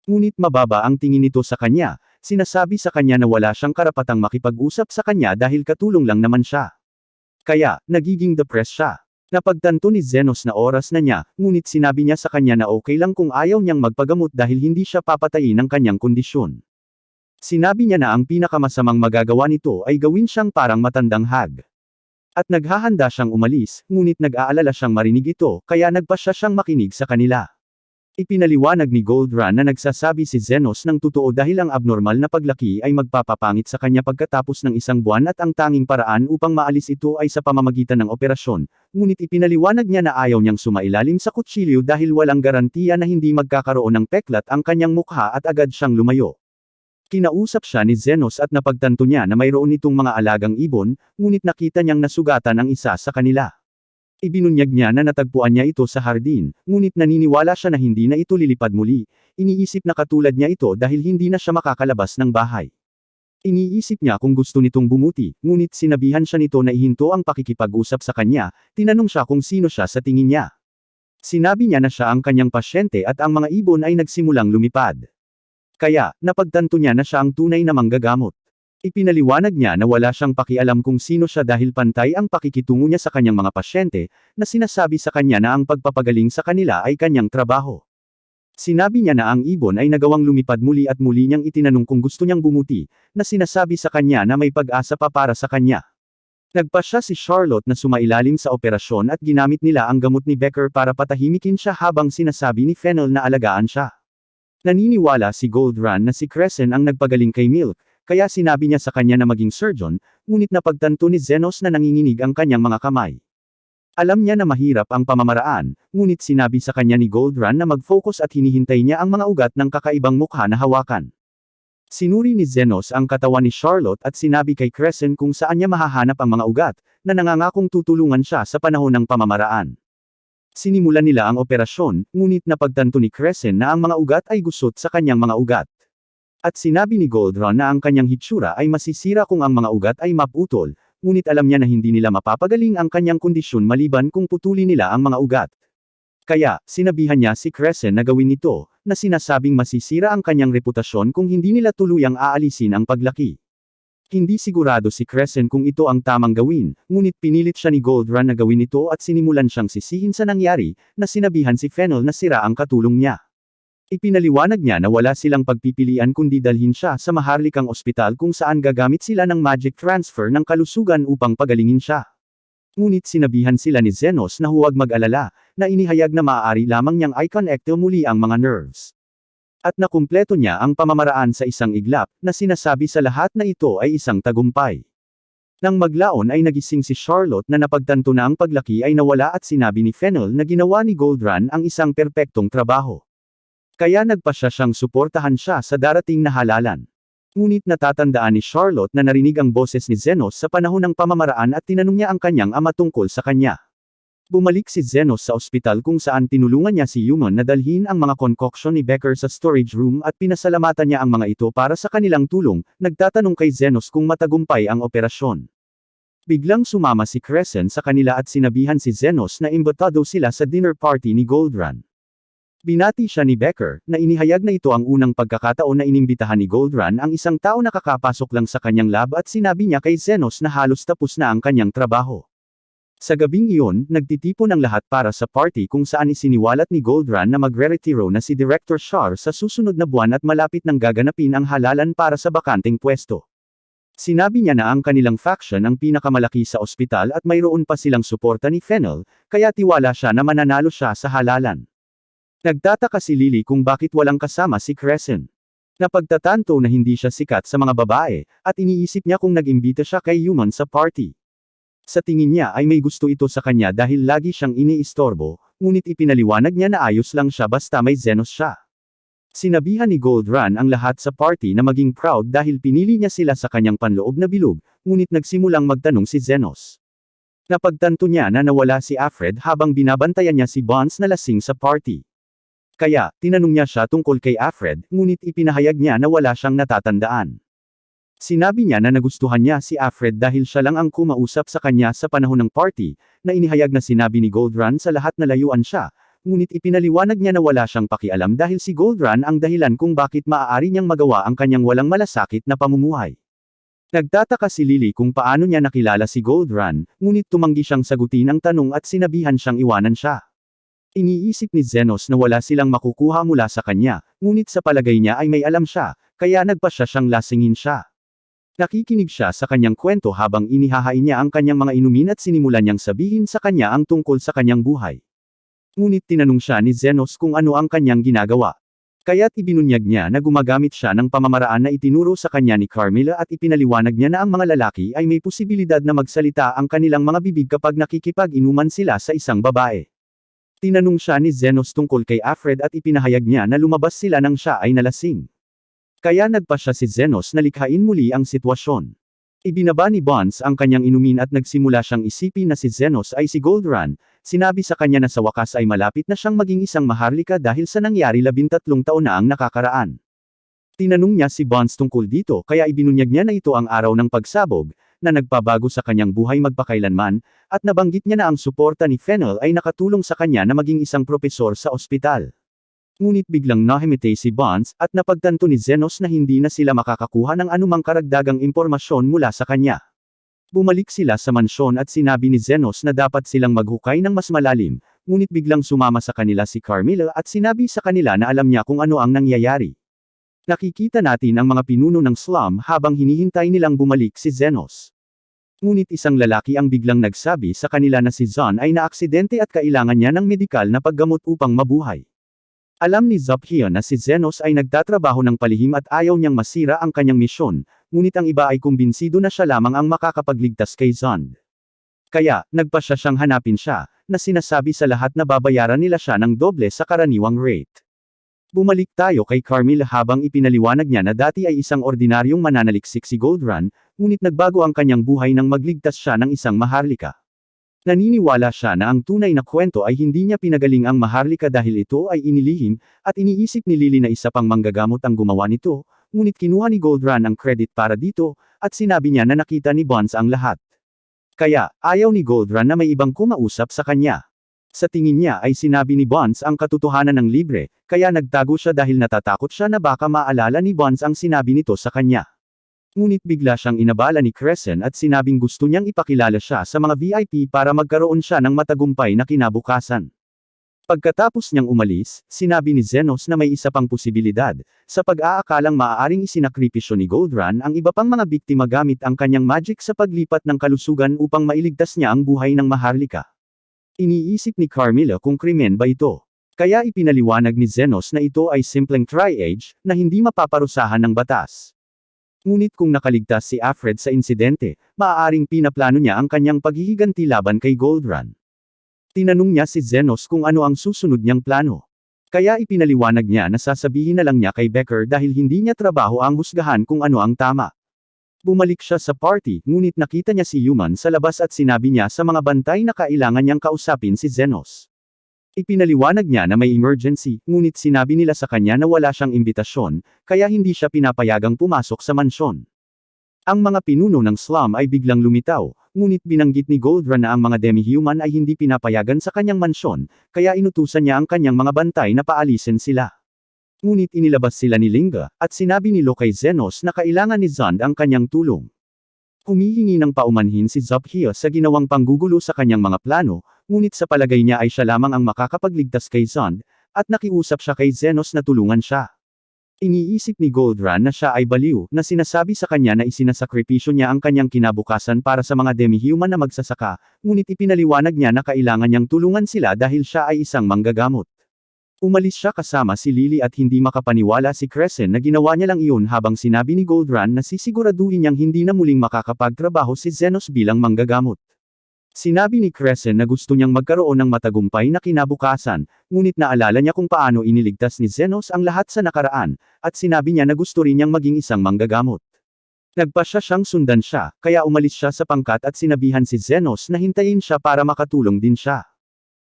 Ngunit mababa ang tingin nito sa kanya, sinasabi sa kanya na wala siyang karapatang makipag-usap sa kanya dahil katulong lang naman siya. Kaya, nagiging depressed siya. Napagtanto ni Zenos na oras na niya, ngunit sinabi niya sa kanya na okay lang kung ayaw niyang magpagamot dahil hindi siya papatayin ng kanyang kondisyon. Sinabi niya na ang pinakamasamang magagawa nito ay gawin siyang parang matandang hag. At naghahanda siyang umalis, ngunit nag-aalala siyang marinig ito, kaya nagpasya siyang makinig sa kanila. Ipinaliwanag ni Goldrun na nagsasabi si Zenos ng totoo dahil ang abnormal na paglaki ay magpapapangit sa kanya pagkatapos ng 1 buwan at ang tanging paraan upang maalis ito ay sa pamamagitan ng operasyon, ngunit ipinaliwanag niya na ayaw niyang sumailalim sa kutsilyo dahil walang garantiya na hindi magkakaroon ng peklat ang kanyang mukha at agad siyang lumayo. Kinausap siya ni Zenos at napagtanto niya na mayroon itong mga alagang ibon, ngunit nakita niyang nasugatan ang isa sa kanila. Ibinunyag niya na natagpuan niya ito sa hardin, ngunit naniniwala siya na hindi na ito lilipad muli, iniisip na katulad niya ito dahil hindi na siya makakalabas ng bahay. Iniisip niya kung gusto nitong bumuti, ngunit sinabihan siya nito na ihinto ang pakikipag-usap sa kanya, tinanong siya kung sino siya sa tingin niya. Sinabi niya na siya ang kanyang pasyente at ang mga ibon ay nagsimulang lumipad. Kaya, napagtanto niya na siya ang tunay na manggagamot. Ipinaliwanag niya na wala siyang pakialam kung sino siya dahil pantay ang pakikitungo niya sa kanyang mga pasyente, na sinasabi sa kanya na ang pagpapagaling sa kanila ay kanyang trabaho. Sinabi niya na ang ibon ay nagawang lumipad muli at muli niyang itinanong kung gusto niyang bumuti, na sinasabi sa kanya na may pag-asa pa para sa kanya. Nagpasya si Charlotte na sumailalim sa operasyon at ginamit nila ang gamot ni Becker para patahimikin siya habang sinasabi ni Fennel na alagaan siya. Naniniwala si Goldrun na si Crescent ang nagpagaling kay Milk, kaya sinabi niya sa kanya na maging surgeon, ngunit napagtanto ni Zenos na nanginginig ang kanyang mga kamay. Alam niya na mahirap ang pamamaraan, ngunit sinabi sa kanya ni Goldrun na mag-focus at hinihintay niya ang mga ugat ng kakaibang mukha na hawakan. Sinuri ni Zenos ang katawan ni Charlotte at sinabi kay Crescent kung saan niya mahahanap ang mga ugat, na nangangakong tutulungan siya sa panahon ng pamamaraan. Sinimulan nila ang operasyon, ngunit napagtanto ni Crescent na ang mga ugat ay gusot sa kanyang mga ugat. At sinabi ni Goldrun na ang kanyang hitsura ay masisira kung ang mga ugat ay maputol, ngunit alam niya na hindi nila mapapagaling ang kanyang kondisyon maliban kung putulin nila ang mga ugat. Kaya, sinabihan niya si Crescent na gawin ito, na sinasabing masisira ang kanyang reputasyon kung hindi nila tuluyang aalisin ang paglaki. Hindi sigurado si Crescent kung ito ang tamang gawin, ngunit pinilit siya ni Goldrun na gawin ito at sinimulan siyang sisihin sa nangyari, na sinabihan si Fennel na sira ang katulong niya. Ipinaliwanag niya na wala silang pagpipilian kundi dalhin siya sa maharlikang ospital kung saan gagamit sila ng magic transfer ng kalusugan upang pagalingin siya. Ngunit sinabihan sila ni Zenos na huwag mag-alala, na inihayag na maaari lamang niyang i-connect muli ang mga nerves. At nakumpleto niya ang pamamaraan sa isang iglap, na sinasabi sa lahat na ito ay isang tagumpay. Nang maglaon ay nagising si Charlotte na napagtanto na ang paglaki ay nawala at sinabi ni Fennel na ginawa ni Goldrun ang isang perpektong trabaho. Kaya nagpasya siyang suportahan siya sa darating na halalan. Ngunit natatandaan ni Charlotte na narinig ang boses ni Zenos sa panahon ng pamamaraan at tinanong niya ang kanyang ama tungkol sa kanya. Bumalik si Zenos sa ospital kung saan tinulungan niya si Human na dalhin ang mga concoction ni Becker sa storage room at pinasalamatan niya ang mga ito para sa kanilang tulong, nagtatanong kay Zenos kung matagumpay ang operasyon. Biglang sumama si Crescent sa kanila at sinabihan si Zenos na imbitado sila sa dinner party ni Goldrun. Binati siya ni Becker, na inihayag na ito ang unang pagkakataon na inimbitahan ni Goldrun ang isang tao na kakapasok lang sa kanyang lab at sinabi niya kay Zenos na halos tapos na ang kanyang trabaho. Sa gabing iyon, nagtitipon ang lahat para sa party kung saan isiniwalat ni Goldrun na magre-retiro na si Director Char sa susunod na buwan at malapit nang gaganapin ang halalan para sa bakanteng pwesto. Sinabi niya na ang kanilang faction ang pinakamalaki sa ospital at mayroon pa silang suporta ni Fennel, kaya tiwala siya na mananalo siya sa halalan. Nagtataka si Lily kung bakit walang kasama si Crescent. Napagtatanto na hindi siya sikat sa mga babae, at iniisip niya kung nag-imbita siya kay Human sa party. Sa tingin niya ay may gusto ito sa kanya dahil lagi siyang iniistorbo, ngunit ipinaliwanag niya na ayos lang siya basta may Zenos siya. Sinabihan ni Goldrun ang lahat sa party na maging proud dahil pinili niya sila sa kanyang panloob na bilog, ngunit nagsimulang magtanong si Zenos. Napagtanto niya na nawala si Alfred habang binabantayan niya si Bonds na lasing sa party. Kaya, tinanong niya siya tungkol kay Alfred, ngunit ipinahayag niya na wala siyang natatandaan. Sinabi niya na nagustuhan niya si Alfred dahil siya lang ang kumausap sa kanya sa panahon ng party, na inihayag na sinabi ni Goldrun sa lahat na layuan siya, ngunit ipinaliwanag niya na wala siyang pakialam dahil si Goldrun ang dahilan kung bakit maaari niyang magawa ang kanyang walang malasakit na pamumuhay. Nagtataka si Lily kung paano niya nakilala si Goldrun, ngunit tumanggi siyang sagutin ang tanong at sinabihan siyang iwanan siya. Iniisip ni Zenos na wala silang makukuha mula sa kanya, ngunit sa palagay niya ay may alam siya, kaya nagpasya siyang lasingin siya. Nakikinig siya sa kanyang kwento habang inihahain niya ang kanyang mga inumin at sinimulan niyang sabihin sa kanya ang tungkol sa kanyang buhay. Ngunit tinanong siya ni Zenos kung ano ang kanyang ginagawa. Kaya't ibinunyag niya na gumagamit siya ng pamamaraan na itinuro sa kanya ni Carmilla at ipinaliwanag niya na ang mga lalaki ay may posibilidad na magsalita ang kanilang mga bibig kapag nakikipag-inuman sila sa isang babae. Tinanong siya ni Zenos tungkol kay Alfred at ipinahayag niya na lumabas sila nang siya ay nalasing. Kaya nagpasya si Zenos na likhain muli ang sitwasyon. Ibinaba ni Bonds ang kanyang inumin at nagsimula siyang isipin na si Zenos ay si Goldrun, sinabi sa kanya na sa wakas ay malapit na siyang maging isang maharlika dahil sa nangyari 13 taon na ang nakakaraan. Tinanong niya si Bonds tungkol dito kaya ibinunyag niya na ito ang araw ng pagsabog, na nagpabago sa kanyang buhay magpakailanman, at nabanggit niya na ang suporta ni Fennel ay nakatulong sa kanya na maging isang propesor sa ospital. Ngunit biglang nahimite si Bonds, at napagtanto ni Zenos na hindi na sila makakakuha ng anumang karagdagang impormasyon mula sa kanya. Bumalik sila sa mansyon at sinabi ni Zenos na dapat silang maghukay ng mas malalim, ngunit biglang sumama sa kanila si Carmilla at sinabi sa kanila na alam niya kung ano ang nangyayari. Nakikita natin ang mga pinuno ng slum habang hinihintay nilang bumalik si Zenos. Ngunit isang lalaki ang biglang nagsabi sa kanila na si Zon ay naaksidente at kailangan niya ng medikal na paggamot upang mabuhay. Alam ni Zophion na si Zenos ay nagtatrabaho ng palihim at ayaw niyang masira ang kanyang misyon, ngunit ang iba ay kumbinsido na siya lamang ang makakapagligtas kay Zon. Kaya, nagpasya siyang hanapin siya, na sinasabi sa lahat na babayaran nila siya ng doble sa karaniwang rate. Bumalik tayo kay Carmilla habang ipinaliwanag niya na dati ay isang ordinaryong mananaliksik si Goldrun, ngunit nagbago ang kanyang buhay nang magligtas siya ng isang maharlika. Naniniwala siya na ang tunay na kwento ay hindi niya pinagaling ang maharlika dahil ito ay inilihim, at iniisip ni Lily na isa pang manggagamot ang gumawa nito, ngunit kinuha ni Goldrun ang credit para dito, at sinabi niya na nakita ni Bonds ang lahat. Kaya, ayaw ni Goldrun na may ibang kumausap sa kanya. Sa tingin niya ay sinabi ni Bonds ang katotohanan ng libre, kaya nagtago siya dahil natatakot siya na baka maalala ni Bonds ang sinabi nito sa kanya. Ngunit bigla siyang inabala ni Crescent at sinabing gusto niyang ipakilala siya sa mga VIP para magkaroon siya ng matagumpay na kinabukasan. Pagkatapos niyang umalis, sinabi ni Zenos na may isa pang posibilidad, sa pag-aakalang maaaring isinakripisyo ni Goldrun ang iba pang mga biktima gamit ang kanyang magic sa paglipat ng kalusugan upang mailigtas niya ang buhay ng Maharlika. Iniisip ni Carmilla kung krimen ba ito. Kaya ipinaliwanag ni Zenos na ito ay simpleng triage, na hindi mapaparusahan ng batas. Ngunit kung nakaligtas si Alfred sa insidente, maaaring pinaplano niya ang kanyang paghihiganti laban kay Goldrun. Tinanong niya si Zenos kung ano ang susunod niyang plano. Kaya ipinaliwanag niya na sasabihin na lang niya kay Becker dahil hindi niya trabaho ang husgahan kung ano ang tama. Bumalik siya sa party, ngunit nakita niya si Human sa labas at sinabi niya sa mga bantay na kailangan niyang kausapin si Zenos. Ipinaliwanag niya na may emergency, ngunit sinabi nila sa kanya na wala siyang imbitasyon, kaya hindi siya pinapayagang pumasok sa mansyon. Ang mga pinuno ng slum ay biglang lumitaw, ngunit binanggit ni Goldrun na ang mga demi-human ay hindi pinapayagan sa kanyang mansyon, kaya inutusan niya ang kanyang mga bantay na paalisin sila. Ngunit inilabas sila ni Linga, at sinabi ni Lo kay Zenos na kailangan ni Zond ang kanyang tulong. Humihingi ng paumanhin si Zophia sa ginawang panggugulo sa kanyang mga plano, ngunit sa palagay niya ay siya lamang ang makakapagligtas kay Zond, at nakiusap siya kay Zenos na tulungan siya. Iniisip ni Goldrun na siya ay baliw, na sinasabi sa kanya na isinasakripisyo niya ang kanyang kinabukasan para sa mga demi-human na magsasaka, ngunit ipinaliwanag niya na kailangan niyang tulungan sila dahil siya ay isang manggagamot. Umalis siya kasama si Lily at hindi makapaniwala si Crescent na ginawa niya lang iyon habang sinabi ni Goldrun na sisiguraduhin niyang hindi na muling makakapagtrabaho si Zenos bilang manggagamot. Sinabi ni Crescent na gusto niyang magkaroon ng matagumpay na kinabukasan, ngunit naalala niya kung paano iniligtas ni Zenos ang lahat sa nakaraan, at sinabi niya na gusto rin niyang maging isang manggagamot. Nagpasya siyang sundan siya, kaya umalis siya sa pangkat at sinabihan si Zenos na hintayin siya para makatulong din siya.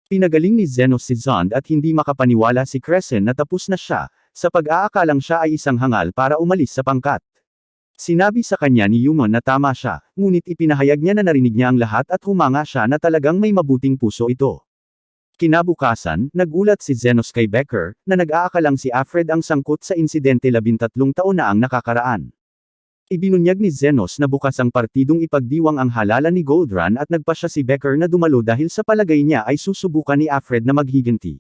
Pinagaling ni Zenos si Zond at hindi makapaniwala si Crescent na tapos na siya, sa pag-aakalang siya ay isang hangal para umalis sa pangkat. Sinabi sa kanya ni Human na tama siya, ngunit ipinahayag niya na narinig niya ang lahat at humanga siya na talagang may mabuting puso ito. Kinabukasan, nagulat si Zenos kay Becker, na nag-aakalang si Alfred ang sangkot sa insidente 13 taon na ang nakakaraan. Ibinunyag ni Zenos na bukas ang partidong ipagdiwang ang halalan ni Goldrun at nagpasya si Becker na dumalo dahil sa palagay niya ay susubukan ni Alfred na maghiganti.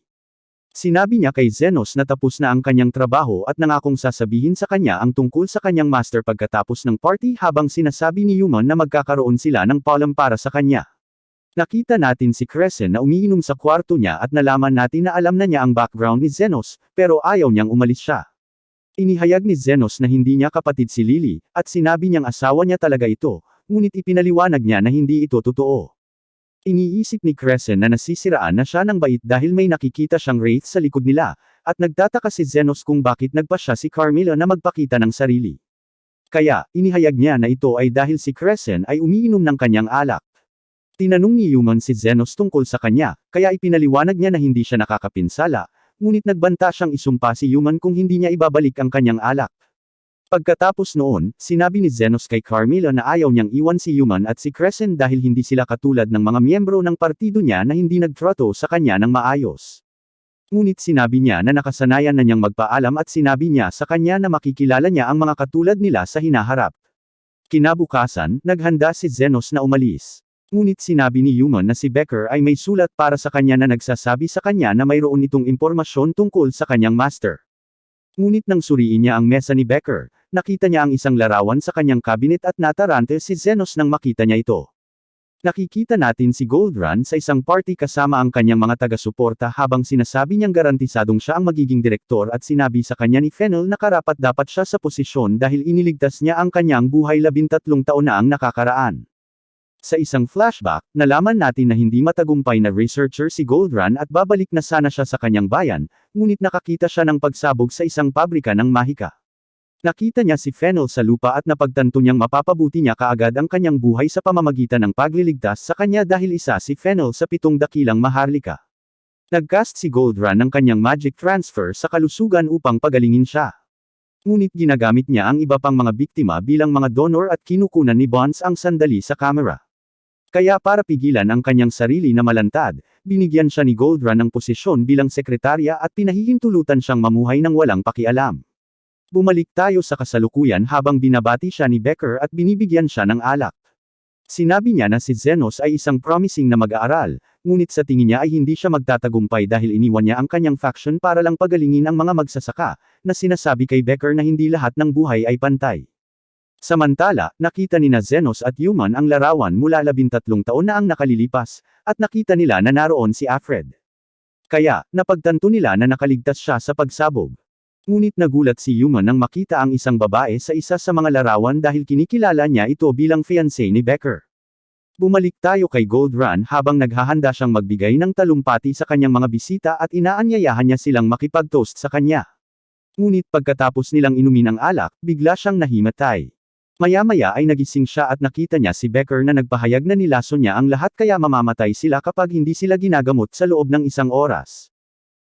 Sinabi niya kay Zenos na tapos na ang kanyang trabaho at nangakong sasabihin sa kanya ang tungkol sa kanyang master pagkatapos ng party habang sinasabi ni Human na magkakaroon sila ng palm para sa kanya. Nakita natin si Crescent na umiinom sa kwarto niya at nalaman natin na alam na niya ang background ni Zenos, pero ayaw niyang umalis siya. Inihayag ni Zenos na hindi niya kapatid si Lily, at sinabi niyang asawa niya talaga ito, ngunit ipinaliwanag niya na hindi ito totoo. Iniisip ni Crescent na nasisiraan na siya ng bait dahil may nakikita siyang wraith sa likod nila, at nagtataka si Zenos kung bakit nagpasya si Carmilla na magpakita ng sarili. Kaya, inihayag niya na ito ay dahil si Crescent ay umiinom ng kanyang alak. Tinanong ni Human si Zenos tungkol sa kanya, kaya ipinaliwanag niya na hindi siya nakakapinsala, ngunit nagbanta siyang isumpa si Human kung hindi niya ibabalik ang kanyang alak. Pagkatapos noon, sinabi ni Zenos kay Carmilla na ayaw niyang iwan si Human at si Crescent dahil hindi sila katulad ng mga miyembro ng partido niya na hindi nagtrato sa kanya ng maayos. Ngunit sinabi niya na nakasanayan na niyang magpaalam at sinabi niya sa kanya na makikilala niya ang mga katulad nila sa hinaharap. Kinabukasan, naghanda si Zenos na umalis. Ngunit sinabi ni Human na si Becker ay may sulat para sa kanya na nagsasabi sa kanya na mayroon itong impormasyon tungkol sa kanyang master. Ngunit nang suriin niya ang mesa ni Becker, nakita niya ang isang larawan sa kanyang kabinet at natarante si Zenos nang makita niya ito. Nakikita natin si Goldrun sa isang party kasama ang kanyang mga taga-suporta habang sinasabi niyang garantisadong siya ang magiging direktor at sinabi sa kanya ni Fennel na karapat-dapat siya sa posisyon dahil iniligtas niya ang kanyang buhay 13 taon na ang nakakaraan. Sa isang flashback, nalaman natin na hindi matagumpay na researcher si Goldrun at babalik na sana siya sa kanyang bayan, ngunit nakakita siya ng pagsabog sa isang pabrika ng mahika. Nakita niya si Fennel sa lupa at napagtanto niyang mapapabuti niya kaagad ang kanyang buhay sa pamamagitan ng pagliligtas sa kanya dahil isa si Fennel sa 7 dakilang Maharlika. Nagcast si Goldrun ng kanyang magic transfer sa kalusugan upang pagalingin siya. Ngunit ginagamit niya ang iba pang mga biktima bilang mga donor at kinukunan ni Bonds ang sandali sa kamera. Kaya para pigilan ang kanyang sarili na malantad, binigyan siya ni Goldrun ng posisyon bilang sekretarya at pinahihintulutan siyang mamuhay ng walang pakialam. Bumalik tayo sa kasalukuyan habang binabati siya ni Becker at binibigyan siya ng alak. Sinabi niya na si Zenos ay isang promising na mag-aaral, ngunit sa tingin niya ay hindi siya magtatagumpay dahil iniwan niya ang kanyang faction para lang pagalingin ang mga magsasaka, na sinasabi kay Becker na hindi lahat ng buhay ay pantay. Samantala, nakita ni Zenos at Human ang larawan mula 13 taon na ang nakalilipas, at nakita nila na naroon si Alfred. Kaya, napagtanto nila na nakaligtas siya sa pagsabog. Ngunit nagulat si Human nang makita ang isang babae sa isa sa mga larawan dahil kinikilala niya ito bilang fiancé ni Becker. Bumalik tayo kay Gold Run habang naghahanda siyang magbigay ng talumpati sa kanyang mga bisita at inaanyayahan niya silang makipag-toast sa kanya. Ngunit pagkatapos nilang inumin ang alak, bigla siyang nahimatay. Maya-maya ay nagising siya at nakita niya si Becker na nagpahayag na nilason niya ang lahat kaya mamamatay sila kapag hindi sila ginagamot sa loob ng 1 oras.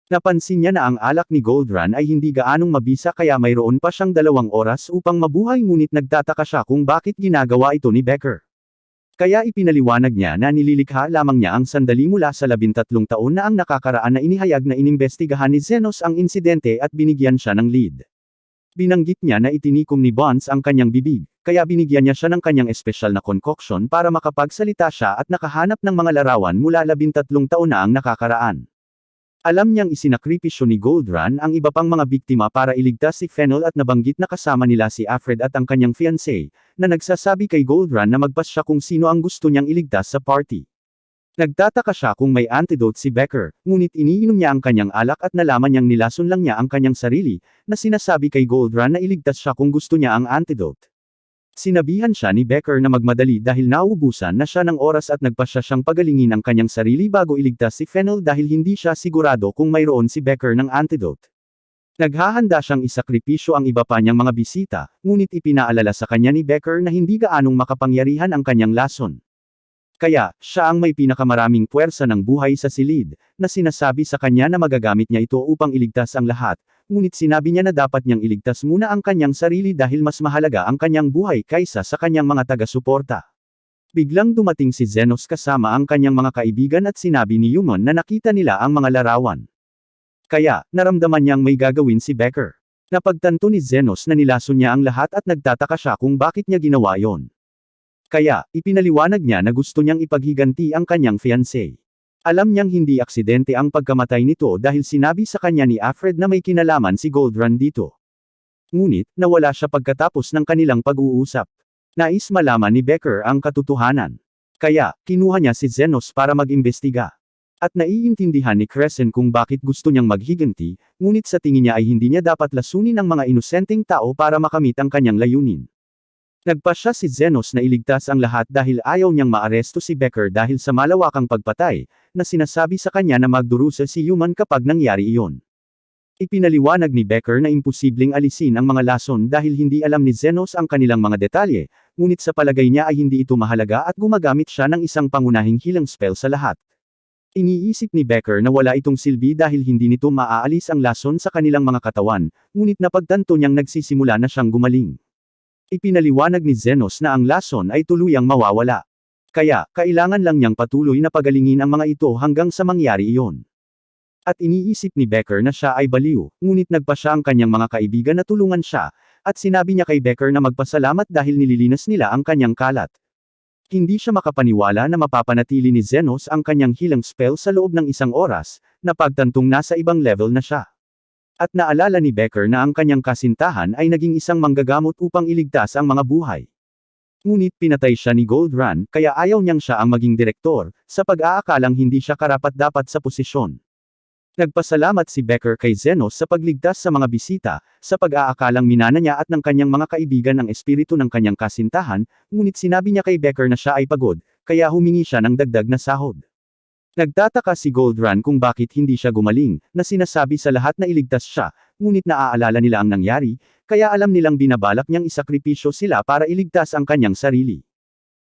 Napansin niya na ang alak ni Gold Run ay hindi gaanong mabisa kaya mayroon pa siyang 2 oras upang mabuhay ngunit nagtataka siya kung bakit ginagawa ito ni Becker. Kaya ipinaliwanag niya na nililikha lamang niya ang sandali mula sa 13 taon na ang nakakaraan na inihayag na inimbestigahan ni Zenos ang insidente at binigyan siya ng lead. Binanggit niya na itinikom ni Bonds ang kanyang bibig, kaya binigyan niya siya ng kanyang espesyal na concoction para makapagsalita siya at nakahanap ng mga larawan mula 13 taon na ang nakakaraan. Alam niyang isinakripisyo ni Gold Run ang iba pang mga biktima para iligtas si Fennel at nabanggit na kasama nila si Alfred at ang kanyang fiancé, na nagsasabi kay Gold Run na magpasya kung sino ang gusto niyang iligtas sa party. Nagtataka siya kung may antidote si Becker, ngunit iniinom niya ang kanyang alak at nalaman niyang nilason lang niya ang kanyang sarili, na sinasabi kay Gold Run na iligtas siya kung gusto niya ang antidote. Sinabihan siya ni Becker na magmadali dahil nauubusan na siya ng oras at nagpasya siyang pagalingin ang kanyang sarili bago iligtas si Fennel dahil hindi siya sigurado kung mayroon si Becker ng antidote. Naghahanda siyang isakripisyo ang iba pa niyang mga bisita, ngunit ipinaalala sa kanya ni Becker na hindi gaanong makapangyarihan ang kanyang lason. Kaya, siya ang may pinakamaraming puwersa ng buhay sa silid, na sinasabi sa kanya na magagamit niya ito upang iligtas ang lahat, ngunit sinabi niya na dapat niyang iligtas muna ang kanyang sarili dahil mas mahalaga ang kanyang buhay kaysa sa kanyang mga taga-suporta. Biglang dumating si Zenos kasama ang kanyang mga kaibigan at sinabi ni Human na nakita nila ang mga larawan. Kaya, naramdaman niyang may gagawin si Becker. Napagtanto ni Zenos na nilason niya ang lahat at nagtataka siya kung bakit niya ginawa yon. Kaya, ipinaliwanag niya na gusto niyang ipaghiganti ang kanyang fiancé. Alam niyang hindi aksidente ang pagkamatay nito dahil sinabi sa kanya ni Alfred na may kinalaman si Gold Run dito. Ngunit, nawala siya pagkatapos ng kanilang pag-uusap. Nais malaman ni Becker ang katotohanan. Kaya, kinuha niya si Zenos para mag-imbestiga. At naiintindihan ni Crescent kung bakit gusto niyang maghiganti, ngunit sa tingin niya ay hindi niya dapat lasunin ang mga inosenteng tao para makamit ang kanyang layunin. Nagpasya si Zenos na iligtas ang lahat dahil ayaw niyang maaresto si Becker dahil sa malawakang pagpatay, na sinasabi sa kanya na magdurusa si Human kapag nangyari iyon. Ipinaliwanag ni Becker na imposibleng alisin ang mga lason dahil hindi alam ni Zenos ang kanilang mga detalye, ngunit sa palagay niya ay hindi ito mahalaga at gumagamit siya ng isang pangunahing healing spell sa lahat. Iniisip ni Becker na wala itong silbi dahil hindi nito maaalis ang lason sa kanilang mga katawan, ngunit napagtanto niyang nagsisimula na siyang gumaling. Ipinaliwanag ni Zenos na ang lason ay tuluyang mawawala. Kaya, kailangan lang niyang patuloy na pagalingin ang mga ito hanggang sa mangyari iyon. At iniisip ni Becker na siya ay baliw, ngunit nagpa siya ang kanyang mga kaibigan na tulungan siya, at sinabi niya kay Becker na magpasalamat dahil nililinas nila ang kanyang kalat. Hindi siya makapaniwala na mapapanatili ni Zenos ang kanyang healing spell sa loob ng 1 oras, na pagtantong nasa ibang level na siya. At naalala ni Becker na ang kanyang kasintahan ay naging isang manggagamot upang iligtas ang mga buhay. Ngunit pinatay siya ni Gold Run, kaya ayaw niyang siya ang maging direktor, sa pag-aakalang hindi siya karapat-dapat sa posisyon. Nagpasalamat si Becker kay Zenos sa pagligtas sa mga bisita, sa pag-aakalang minana niya at ng kanyang mga kaibigan ang espiritu ng kanyang kasintahan, ngunit sinabi niya kay Becker na siya ay pagod, kaya humingi siya ng dagdag na sahod. Nagtataka si Gold Run kung bakit hindi siya gumaling, na sinasabi sa lahat na iligtas siya, ngunit naaalala nila ang nangyari, kaya alam nilang binabalak niyang isakripisyo sila para iligtas ang kanyang sarili.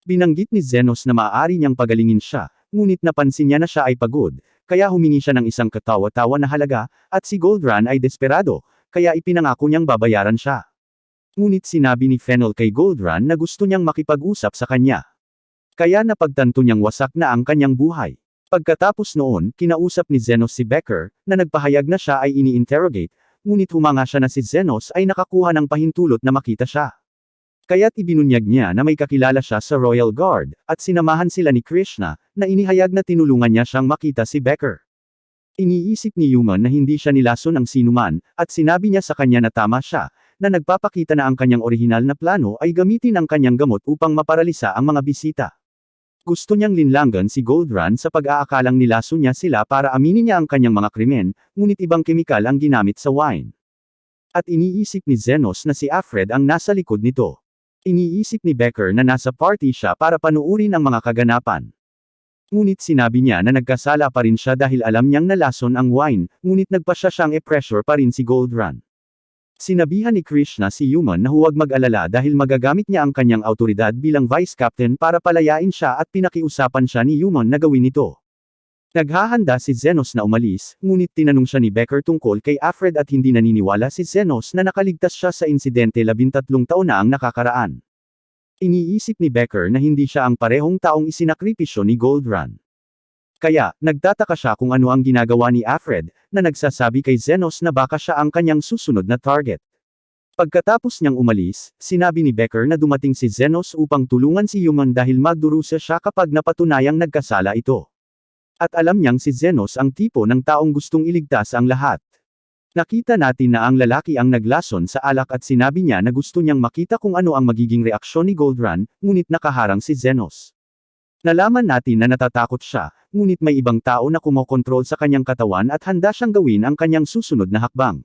Binanggit ni Zenos na maaari niyang pagalingin siya, ngunit napansin niya na siya ay pagod, kaya humingi siya ng isang katawa-tawa na halaga, at si Gold Run ay desperado, kaya ipinangako niyang babayaran siya. Ngunit sinabi ni Fennel kay Gold Run na gusto niyang makipag-usap sa kanya. Kaya napagtanto niyang wasak na ang kanyang buhay. Pagkatapos noon, kinausap ni Zenos si Becker, na nagpahayag na siya ay ini-interrogate, ngunit humanga siya na si Zenos ay nakakuha ng pahintulot na makita siya. Kaya't ibinunyag niya na may kakilala siya sa Royal Guard, at sinamahan sila ni Krishna, na inihayag na tinulungan niya siyang makita si Becker. Iniisip ni Yuman na hindi siya nilason ng sinuman, at sinabi niya sa kanya na tama siya, na nagpapakita na ang kanyang orihinal na plano ay gamitin ang kanyang gamot upang maparalisa ang mga bisita. Gusto niyang linlangan si Goldrun sa pag-aakalang nilaso niya sila para aminin niya ang kanyang mga krimen, ngunit ibang kemikal ang ginamit sa wine. At iniisip ni Zenos na si Alfred ang nasa likod nito. Iniisip ni Becker na nasa party siya para panuurin ang mga kaganapan. Ngunit sinabi niya na nagkasala pa rin siya dahil alam niyang nalason ang wine, ngunit nagpasya siyang i-pressure pa rin si Goldrun. Sinabihan ni Krishna si Yuman na huwag mag-alala dahil magagamit niya ang kanyang autoridad bilang vice captain para palayain siya at pinakiusapan siya ni Yuman na gawin ito. Naghahanda si Zenos na umalis, ngunit tinanong siya ni Becker tungkol kay Alfred at hindi naniniwala si Zenos na nakaligtas siya sa insidente 13 taon na ang nakakaraan. Iniisip ni Becker na hindi siya ang parehong taong isinakripisyo ni Goldrun. Kaya, nagtataka siya kung ano ang ginagawa ni Alfred, na nagsasabi kay Zenos na baka siya ang kanyang susunod na target. Pagkatapos niyang umalis, sinabi ni Becker na dumating si Zenos upang tulungan si Yuman dahil magdurusa siya kapag napatunayang nagkasala ito. At alam niyang si Zenos ang tipo ng taong gustong iligtas ang lahat. Nakita natin na ang lalaki ang naglason sa alak at sinabi niya na gusto niyang makita kung ano ang magiging reaksyon ni Goldrun, ngunit nakaharang si Zenos. Nalaman natin na natatakot siya, ngunit may ibang tao na kumokontrol sa kanyang katawan at handa siyang gawin ang kanyang susunod na hakbang.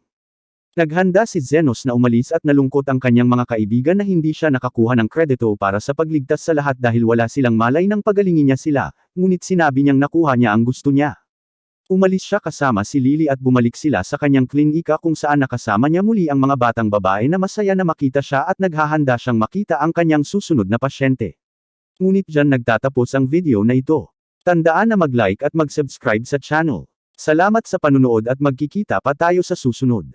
Naghanda si Zenos na umalis at nalungkot ang kanyang mga kaibigan na hindi siya nakakuha ng kredito para sa pagligtas sa lahat dahil wala silang malay nang pagalingin niya sila, ngunit sinabi niyang nakuha niya ang gusto niya. Umalis siya kasama si Lily at bumalik sila sa kanyang klinika kung saan nakasama niya muli ang mga batang babae na masaya na makita siya at naghahanda siyang makita ang kanyang susunod na pasyente. Ngunit dyan nagtatapos ang video na ito. Tandaan na mag-like at mag-subscribe sa channel. Salamat sa panunood at magkikita pa tayo sa susunod.